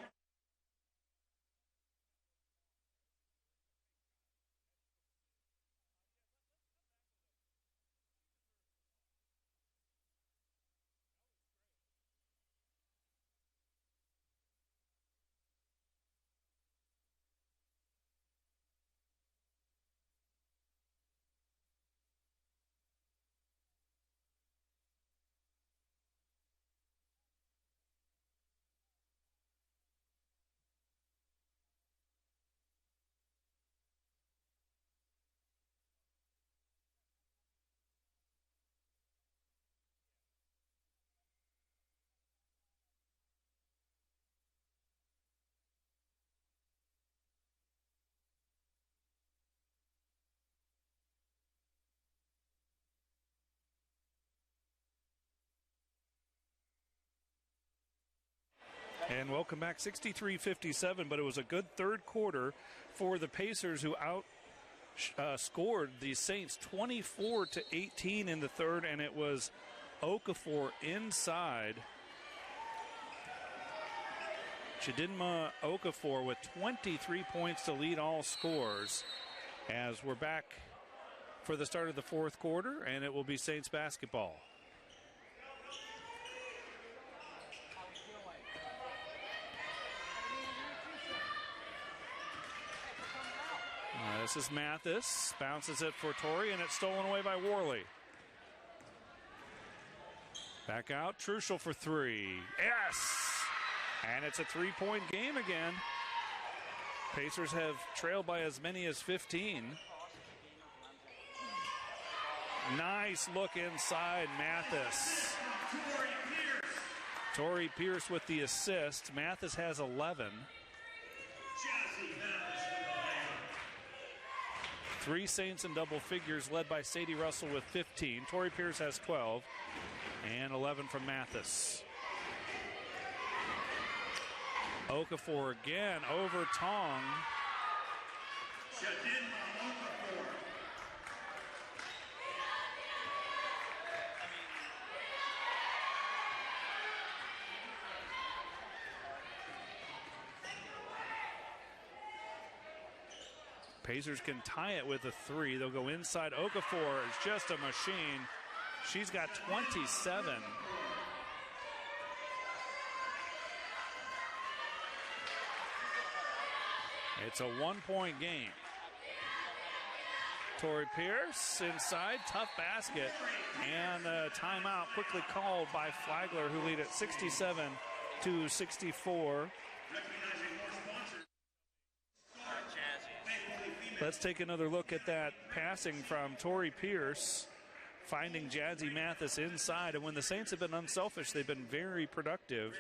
S1: And welcome back, 63-57, but it was a good third quarter for the Pacers, who scored the Saints 24-18 in the third, and it was Okafor inside. Chidinma Okafor with 23 points to lead all scores as we're back for the start of the fourth quarter, and it will be Saints basketball. This is Mathis, bounces it for Torrey, and it's stolen away by Worley. Back out, Truschel for three. Yes! And it's a three-point game again. Pacers have trailed by as many as 15. Nice look inside, Mathis. Torrey Pierce with the assist. Mathis has 11. Three Saints in double figures, led by Sadie Russell with 15. Torrey Pierce has 12, and 11 from Mathis. Okafor again over Tong. Pacers can tie it with a three. They'll go inside. Okafor is just a machine. She's got 27. It's a one-point game. Torrey Pierce inside, tough basket, and a timeout quickly called by Flagler, who lead at 67-64. Let's take another look at that passing from Torrey Pierce, finding Jazzy Mathis inside. And when the Saints have been unselfish, they've been very productive.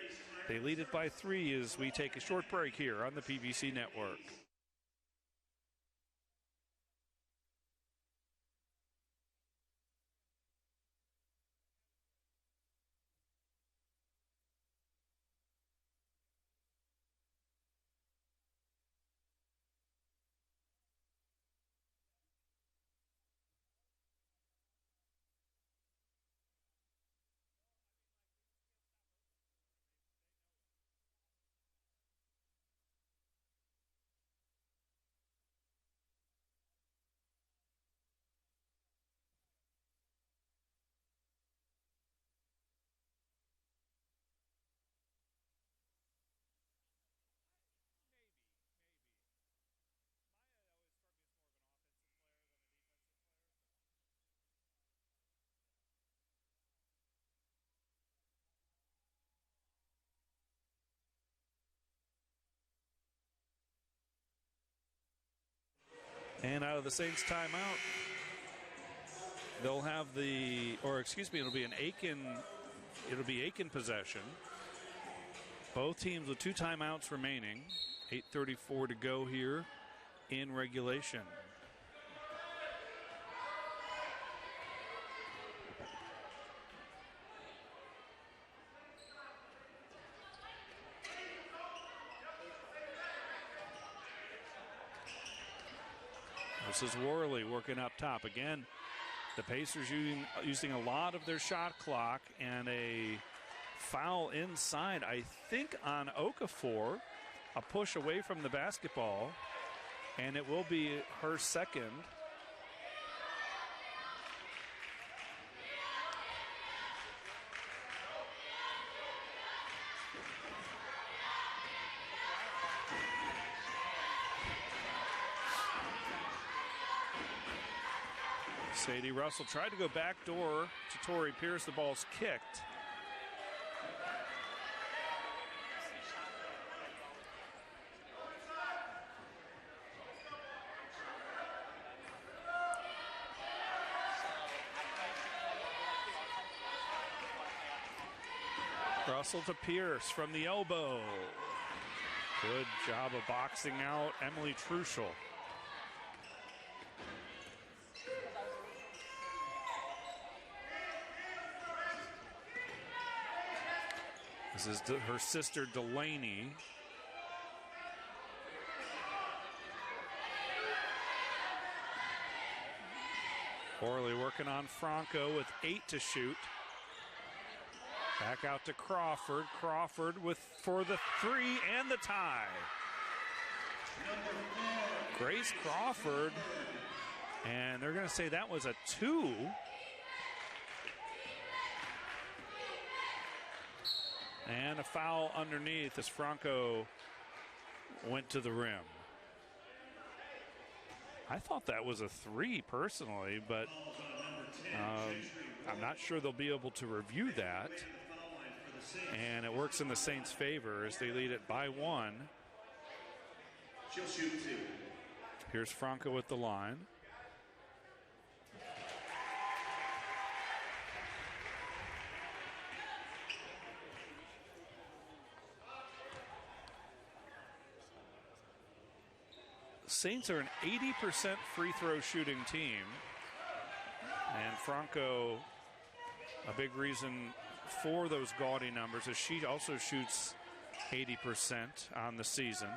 S1: They lead it by 3 as we take a short break here on the PBC Network. And out of the Saints timeout, they'll have it'll be Aiken possession. Both teams with 2 timeouts remaining. 8:34 to go here in regulation. This is Worley working up top. Again, the Pacers using a lot of their shot clock, and a foul inside, I think, on Okafor. A push away from the basketball, and it will be her second. Sadie Russell tried to go backdoor to Torrey Pierce. The ball's kicked. Russell to Pierce from the elbow. Good job of boxing out Emily Truschel. This is her sister Delaney. Worley working on Franco with 8 to shoot. Back out to Crawford. Crawford for the 3 and the tie. Grace Crawford. And they're going to say that was a 2. And a foul underneath as Franco went to the rim. I thought that was a 3 personally, but I'm not sure they'll be able to review that. And it works in the Saints' favor as they lead it by 1.
S2: She'll shoot 2.
S1: Here's Franco at the line. Saints are an 80% free throw shooting team. And Franco, a big reason for those gaudy numbers, is she also shoots 80% on the season.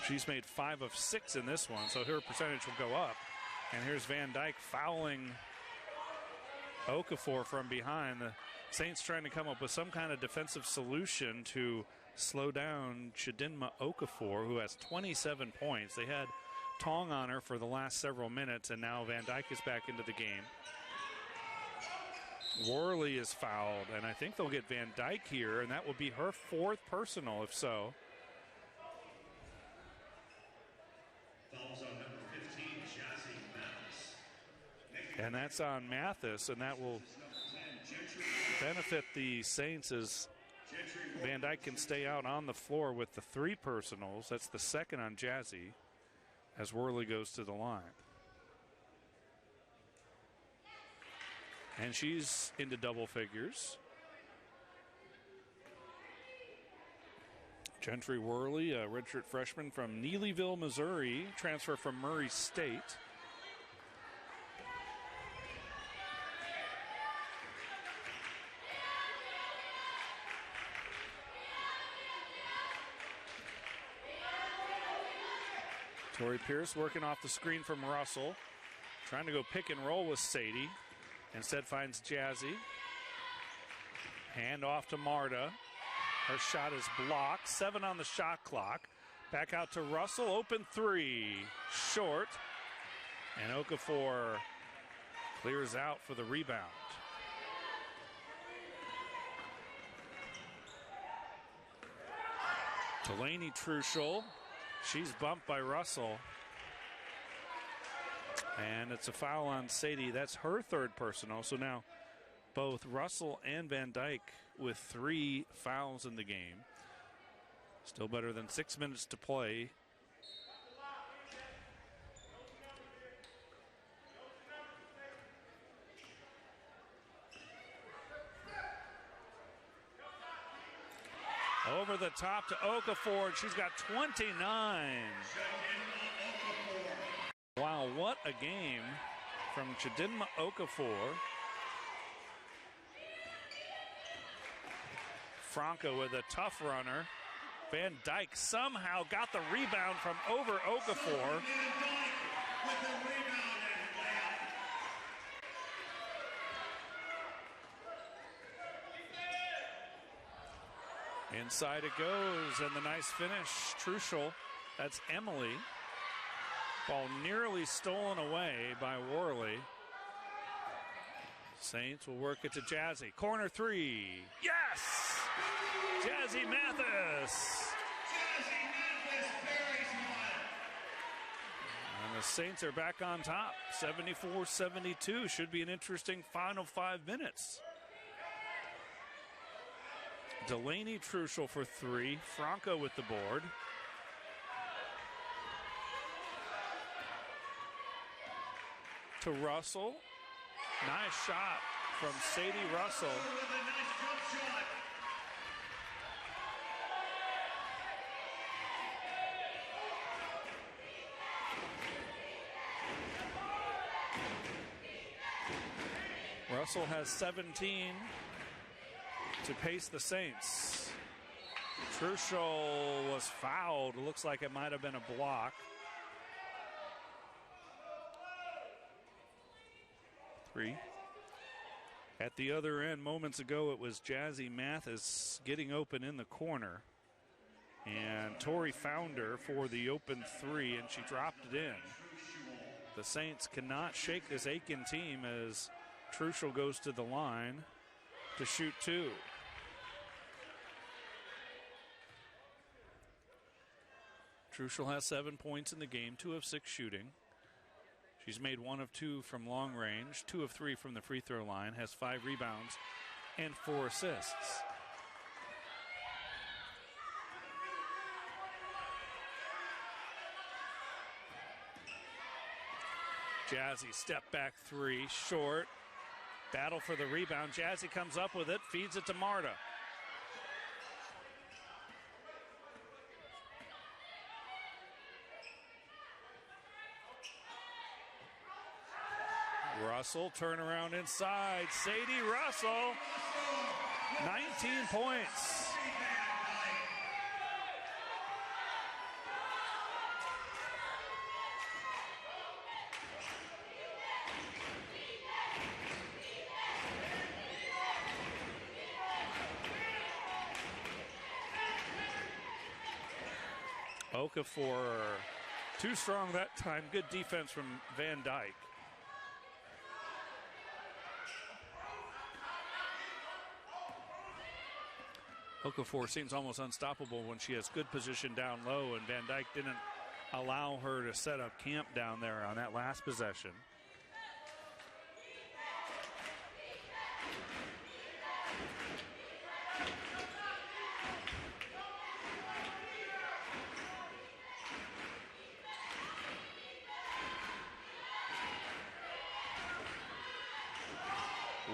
S1: She's made 5 of 6 in this one, so her percentage will go up. And here's Van Dyke fouling Okafor from behind. The Saints trying to come up with some kind of defensive solution to slow down Chidinma Okafor, who has 27 points. They had Tong on her for the last several minutes, and now Van Dyke is back into the game. Worley is fouled, and I think they'll get Van Dyke here, and that will be her 4th personal, if so.
S2: Fouls on number 15, Jazzy Mathis.
S1: And that's on Mathis, and that will benefit the Saints as Van Dyke can stay out on the floor with the 3 personals. That's the 2nd on Jazzy as Worley goes to the line. And she's into double figures. Gentry Worley, a redshirt freshman from Neelyville, Missouri, transfer from Murray State. Tori Pierce working off the screen from Russell. Trying to go pick and roll with Sadie. Instead finds Jazzy. Hand off to Marta. Her shot is blocked. 7 on the shot clock. Back out to Russell. Open 3. Short. And Okafor clears out for the rebound. Delaney Truschel. She's bumped by Russell. And it's a foul on Sadie. That's her 3rd personal. So now both Russell and Van Dyke with 3 fouls in the game. Still better than 6 minutes to play. Over the top to Okafor. She's got 29. Wow, what a game from Chidinma Okafor. Franco with a tough runner. Van Dyke somehow got the rebound from over Okafor. Inside it goes, and the nice finish. Truschel, that's Emily. Ball nearly stolen away by Worley. Saints will work it to Jazzy. Corner 3. Yes! Jazzy Mathis.
S2: Jazzy Mathis buries one.
S1: And the Saints are back on top. 74-72. Should be an interesting final 5 minutes. Delaney Truschel for 3. Franco with the board. To Russell. Nice shot from Sadie Russell.
S2: With a nice jump shot.
S1: Russell has 17 to pace the Saints. Truschel was fouled. It looks like it might have been a block. 3. At the other end, moments ago, it was Jazzy Mathis getting open in the corner. And Tori found her for the open 3, and she dropped it in. The Saints cannot shake this Aiken team as Truschel goes to the line to shoot 2. Truschel has 7 points in the game, 2 of 6 shooting. She's made 1 of 2 from long range, 2 of 3 from the free throw line, has 5 rebounds and 4 assists. Jazzy step back 3, short. Battle for the rebound. Jazzy comes up with it, feeds it to Marta. Russell, turnaround inside. Sadie Russell, 19 points. Okafor, too strong that time. Good defense from Van Dyke. Okafor seems almost unstoppable when she has good position down low, and Van Dyke didn't allow her to set up camp down there on that last possession.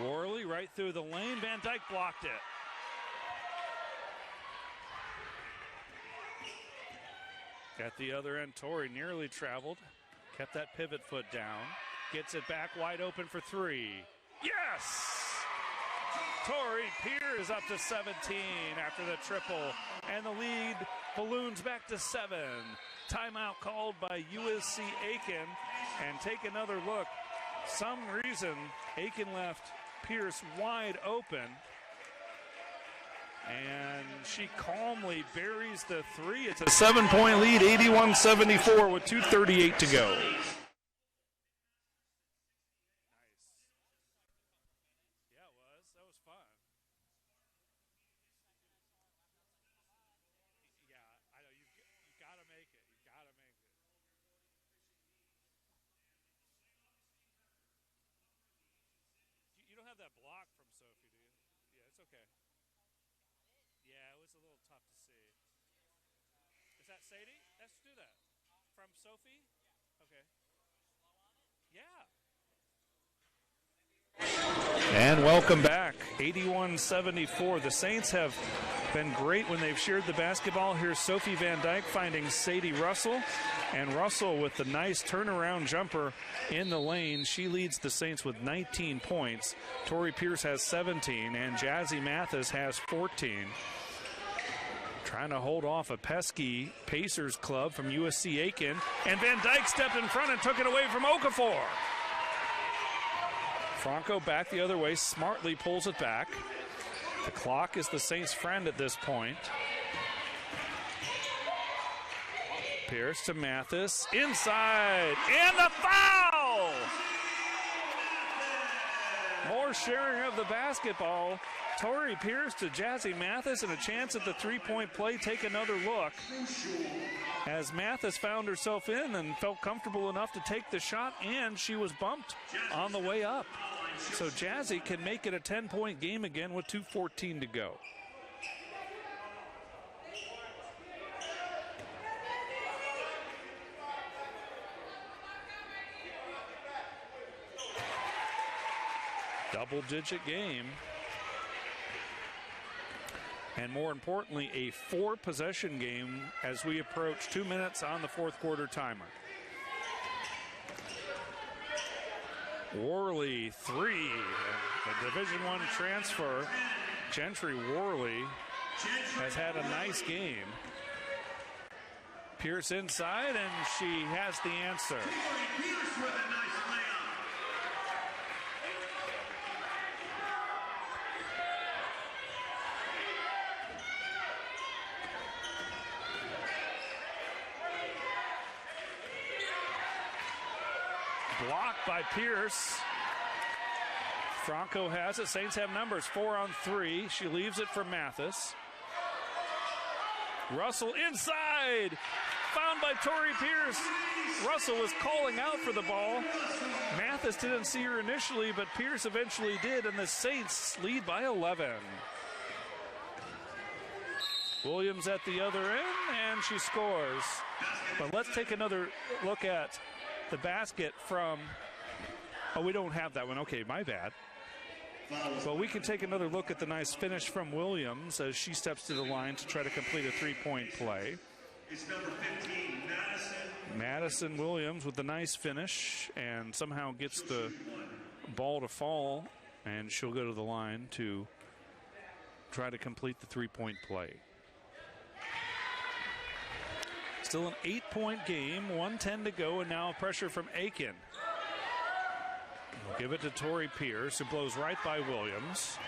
S1: Worley right through the lane. Van Dyke blocked it. At the other end, Tori nearly traveled. Kept that pivot foot down. Gets it back wide open for 3. Yes! Tori Pierce is up to 17 after the triple. And the lead balloons back to 7. Timeout called by USC Aiken. And take another look. Some reason Aiken left Pierce wide open. And she calmly buries the 3. It's a 7-point lead, 81-74 with 2:38 to go. Nice. Yeah, it was. That was fun. Yeah, I know. You got to make it. You got to make it. You don't have that block from Sophie, do you? Yeah, it's okay. Yeah, it was a little tough to see. Is that Sadie? Let's do that. From Sophie? Okay. Yeah. And welcome back. 81-74. The Saints have been great when they've shared the basketball. Here's Sophie Van Dyke finding Sadie Russell. And Russell with the nice turnaround jumper in the lane. She leads the Saints with 19 points. Tori Pierce has 17, and Jazzy Mathis has 14. Trying to hold off a pesky Pacers club from USC Aiken. And Van Dyke stepped in front and took it away from Okafor. Franco back the other way, smartly pulls it back. The clock is the Saints' friend at this point. Pierce to Mathis, inside, and the foul! More sharing of the basketball. Tori Pierce to Jazzy Mathis, and a chance at the three-point play. Take another look. As Mathis found herself in and felt comfortable enough to take the shot, and she was bumped on the way up. So Jazzy can make it a 10-point game again with 2:14 to go. Double-digit game. And more importantly, a 4-possession game as we approach 2 minutes on the fourth quarter timer. Worley, 3. A Division I transfer. Gentry Worley
S3: has had a nice game. Pierce inside, and she has the answer.
S2: Pierce with a nice layup.
S3: Blocked by Pierce. Franco has it. Saints have numbers 4 on 3. She leaves it for Mathis. Russell inside. Found by Tori Pierce. Russell was calling out for the ball. Mathis didn't see her initially, but Pierce eventually did, and the Saints lead by 11. Williams at the other end, and she scores. But let's take another look at the basket from... Oh, we don't have that one. Okay, my bad. Well, we can take another look at the nice finish from Williams as she steps to the line to try to complete a three-point play.
S2: It's number 15,
S3: Madison Williams with the nice finish and somehow gets the ball to fall, and she'll go to the line to try to complete the three-point play. Still an 8-point game, 1:10 to go, and now pressure from Aiken. We'll give it to Tori Pierce, who blows right by Williams.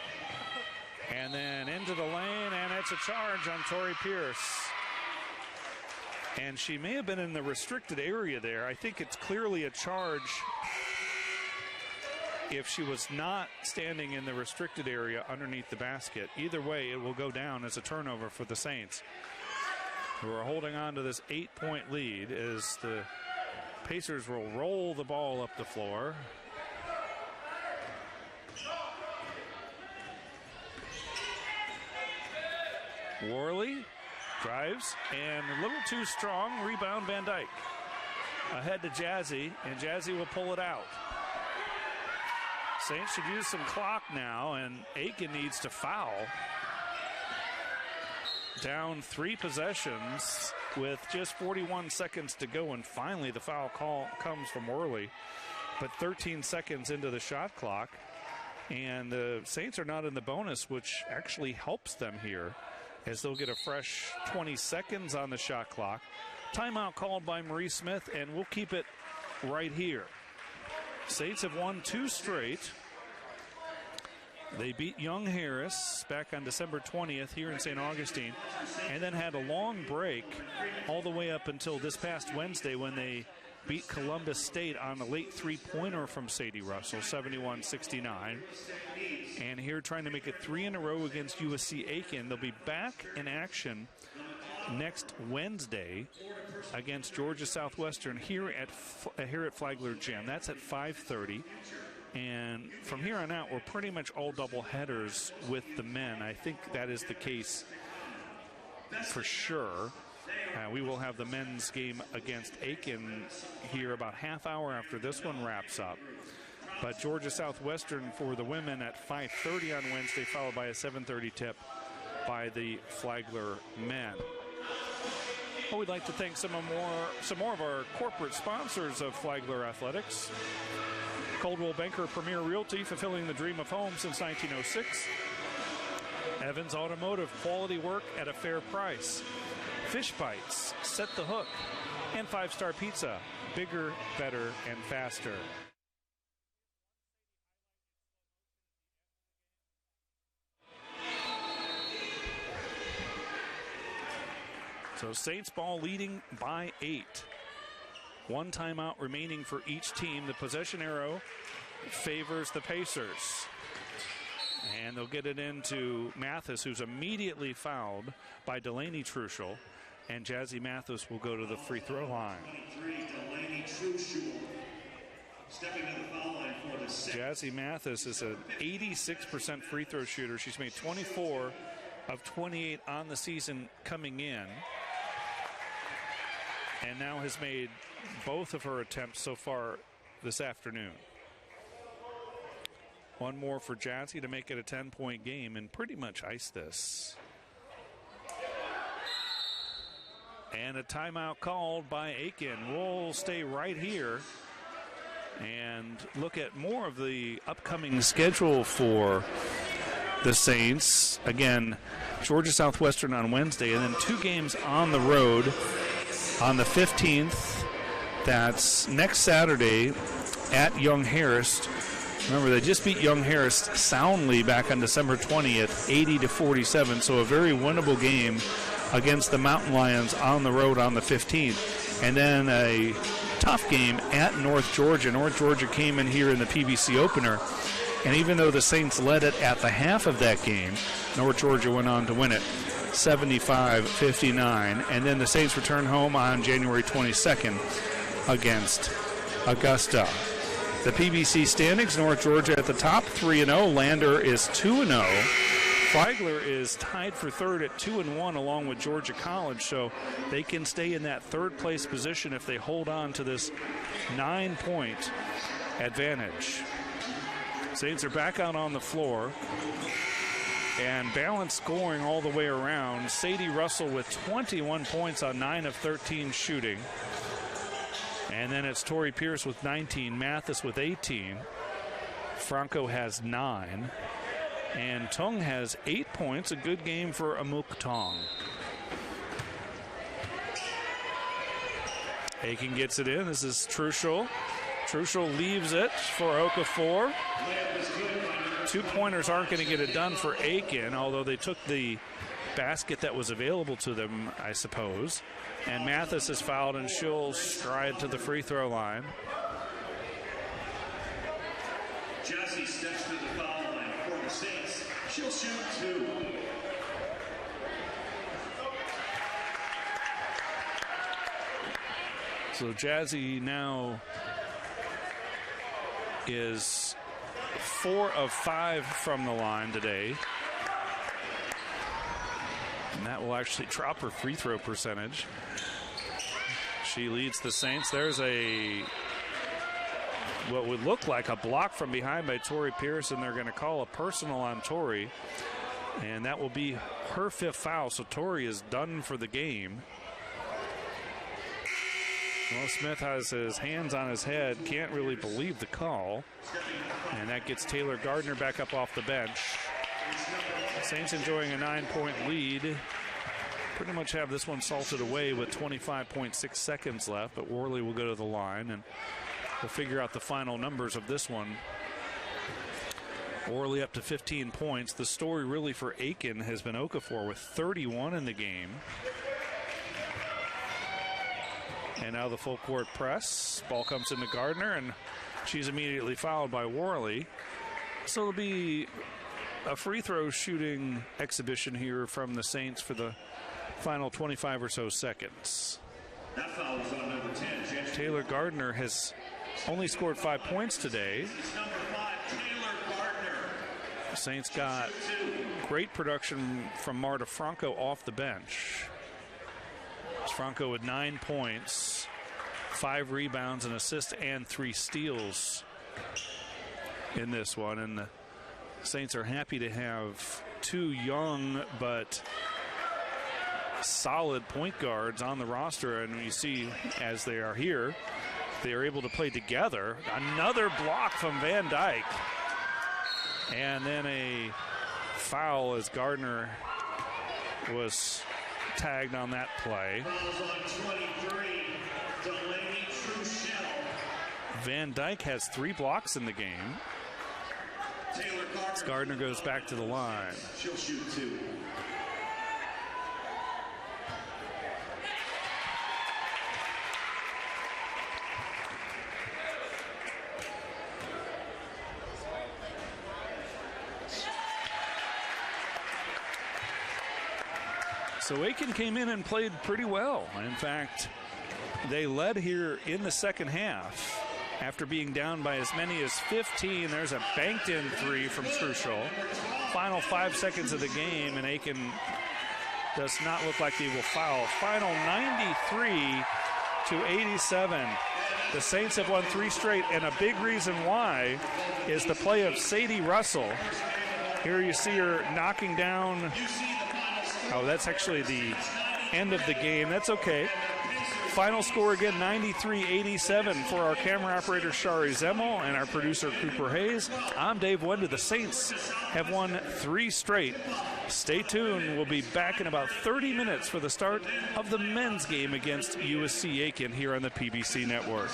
S3: And then into the lane, and it's a charge on Tori Pierce. And she may have been in the restricted area there. I think it's clearly a charge if she was not standing in the restricted area underneath the basket. Either way, it will go down as a turnover for the Saints, who are holding on to this 8-point lead as the Pacers will roll the ball up the floor. Worley drives, and a little too strong. Rebound, Van Dyke. Ahead to Jazzy, and Jazzy will pull it out. Saints should use some clock now, and Aiken needs to foul. Down 3 possessions with just 41 seconds to go, and finally the foul call comes from Worley. But 13 seconds into the shot clock, and the Saints are not in the bonus, which actually helps them here, as they'll get a fresh 20 seconds on the shot clock. Timeout called by Marie Smith, and we'll keep it right here. Saints have won 2 straight. They beat Young Harris back on December 20th here in St. Augustine, and then had a long break all the way up until this past Wednesday when they beat Columbus State on a late three-pointer from Sadie Russell, 71-69. And here trying to make it 3 in a row against USC Aiken. They'll be back in action next Wednesday against Georgia Southwestern here at Flagler Gym. That's at 5:30. And from here on out, we're pretty much all double headers with the men. I think that is the case for sure. We will have the men's game against Aiken here about half hour after this one wraps up. But Georgia Southwestern for the women at 5:30 on Wednesday, followed by a 7:30 tip by the Flagler men. Well, we'd like to thank some more of our corporate sponsors of Flagler Athletics. Coldwell Banker Premier Realty, fulfilling the dream of home since 1906. Evans Automotive, quality work at a fair price. Fish Bites, set the hook. And 5-Star Pizza, bigger, better, and faster. So Saints ball leading by 8. 1 timeout remaining for each team. The possession arrow favors the Pacers. And they'll get it into Mathis, who's immediately fouled by Delaney Truschel. And Jazzy Mathis will go to the free throw line. Jazzy Mathis is an 86% free throw shooter. She's made 24 of 28 on the season coming in, and now has made both of her attempts so far this afternoon. One more for Jazzy to make it a 10-point game and pretty much ice this. And a timeout called by Aiken. We'll stay right here and look at more of the upcoming schedule for the Saints. Again, Georgia Southwestern on Wednesday, and then 2 games on the road on the 15th. That's next Saturday at Young Harris. Remember, they just beat Young Harris soundly back on December 20th, 80-47, so a very winnable game against the Mountain Lions on the road on the 15th. And then a tough game at North Georgia. North Georgia came in here in the PBC opener, and even though the Saints led it at the half of that game, North Georgia went on to win it 75-59. And then the Saints return home on January 22nd against Augusta. The PBC standings, North Georgia at the top, 3-0. Lander is 2-0. Flagler is tied for third at 2-1 along with Georgia College, so they can stay in that third place position if they hold on to this 9-point advantage. Saints are back out on the floor and balanced scoring all the way around. Sadie Russell with 21 points on 9 of 13 shooting. And then it's Tori Pierce with 19, Mathis with 18. Franco has 9. And Tung has 8 points. A good game for Amuk Tong. Aiken gets it in. This is Truschel. Truschel leaves it for Okafor. 2-pointers aren't going to get it done for Aiken, although they took the basket that was available to them, I suppose. And Mathis is fouled, and she'll stride to the free throw line.
S2: Jesse steps to the foul line for the Saints. She'll shoot 2.
S3: So Jazzy now is 4 of 5 from the line today. And that will actually drop her free throw percentage. She leads the Saints. There's what would look like a block from behind by Tori Pierce, and they're going to call a personal on Tori. And that will be her 5th foul, so Tori is done for the game. Well, Smith has his hands on his head, can't really believe the call. And that gets Taylor Gardner back up off the bench. Saints enjoying a 9-point lead. Pretty much have this one salted away with 25.6 seconds left, but Worley will go to the line, and we'll figure out the final numbers of this one. Worley up to 15 points. The story really for Aiken has been Okafor with 31 in the game. And now the full court press. Ball comes into Gardner, and she's immediately fouled by Worley. So it'll be a free throw shooting exhibition here from the Saints for the final 25 or so seconds.
S2: That foul is on number 10.
S3: Taylor Gardner has only scored 5 points today.
S2: Number 5, Taylor Gardner.
S3: The Saints got great production from Marta Franco off the bench. Franco with 9 points, 5 rebounds, an assist, and 3 steals in this one. And the Saints are happy to have 2 young but solid point guards on the roster. And you see, as they are here, they are able to play together. Another block from Van Dyke. And then a foul as Gardner was tagged on that play. Van Dyke has 3 blocks in the game. As Gardner goes back to the line.
S2: She'll shoot 2.
S3: So Aiken came in and played pretty well. In fact, they led here in the second half after being down by as many as 15. There's a banked-in 3 from Truschel. Final 5 seconds of the game, and Aiken does not look like he will foul. Final 93-87. The Saints have won 3 straight, and a big reason why is the play of Sadie Russell. Here you see her knocking down. Oh, that's actually the end of the game. That's okay. final score again, 93-87 for our camera operator, Shari Zemmel, and our producer, Cooper Hayes. I'm Dave Wenda. The Saints have won 3 straight. Stay tuned. We'll be back in about 30 minutes for the start of the men's game against USC Aiken here on the PBC Network.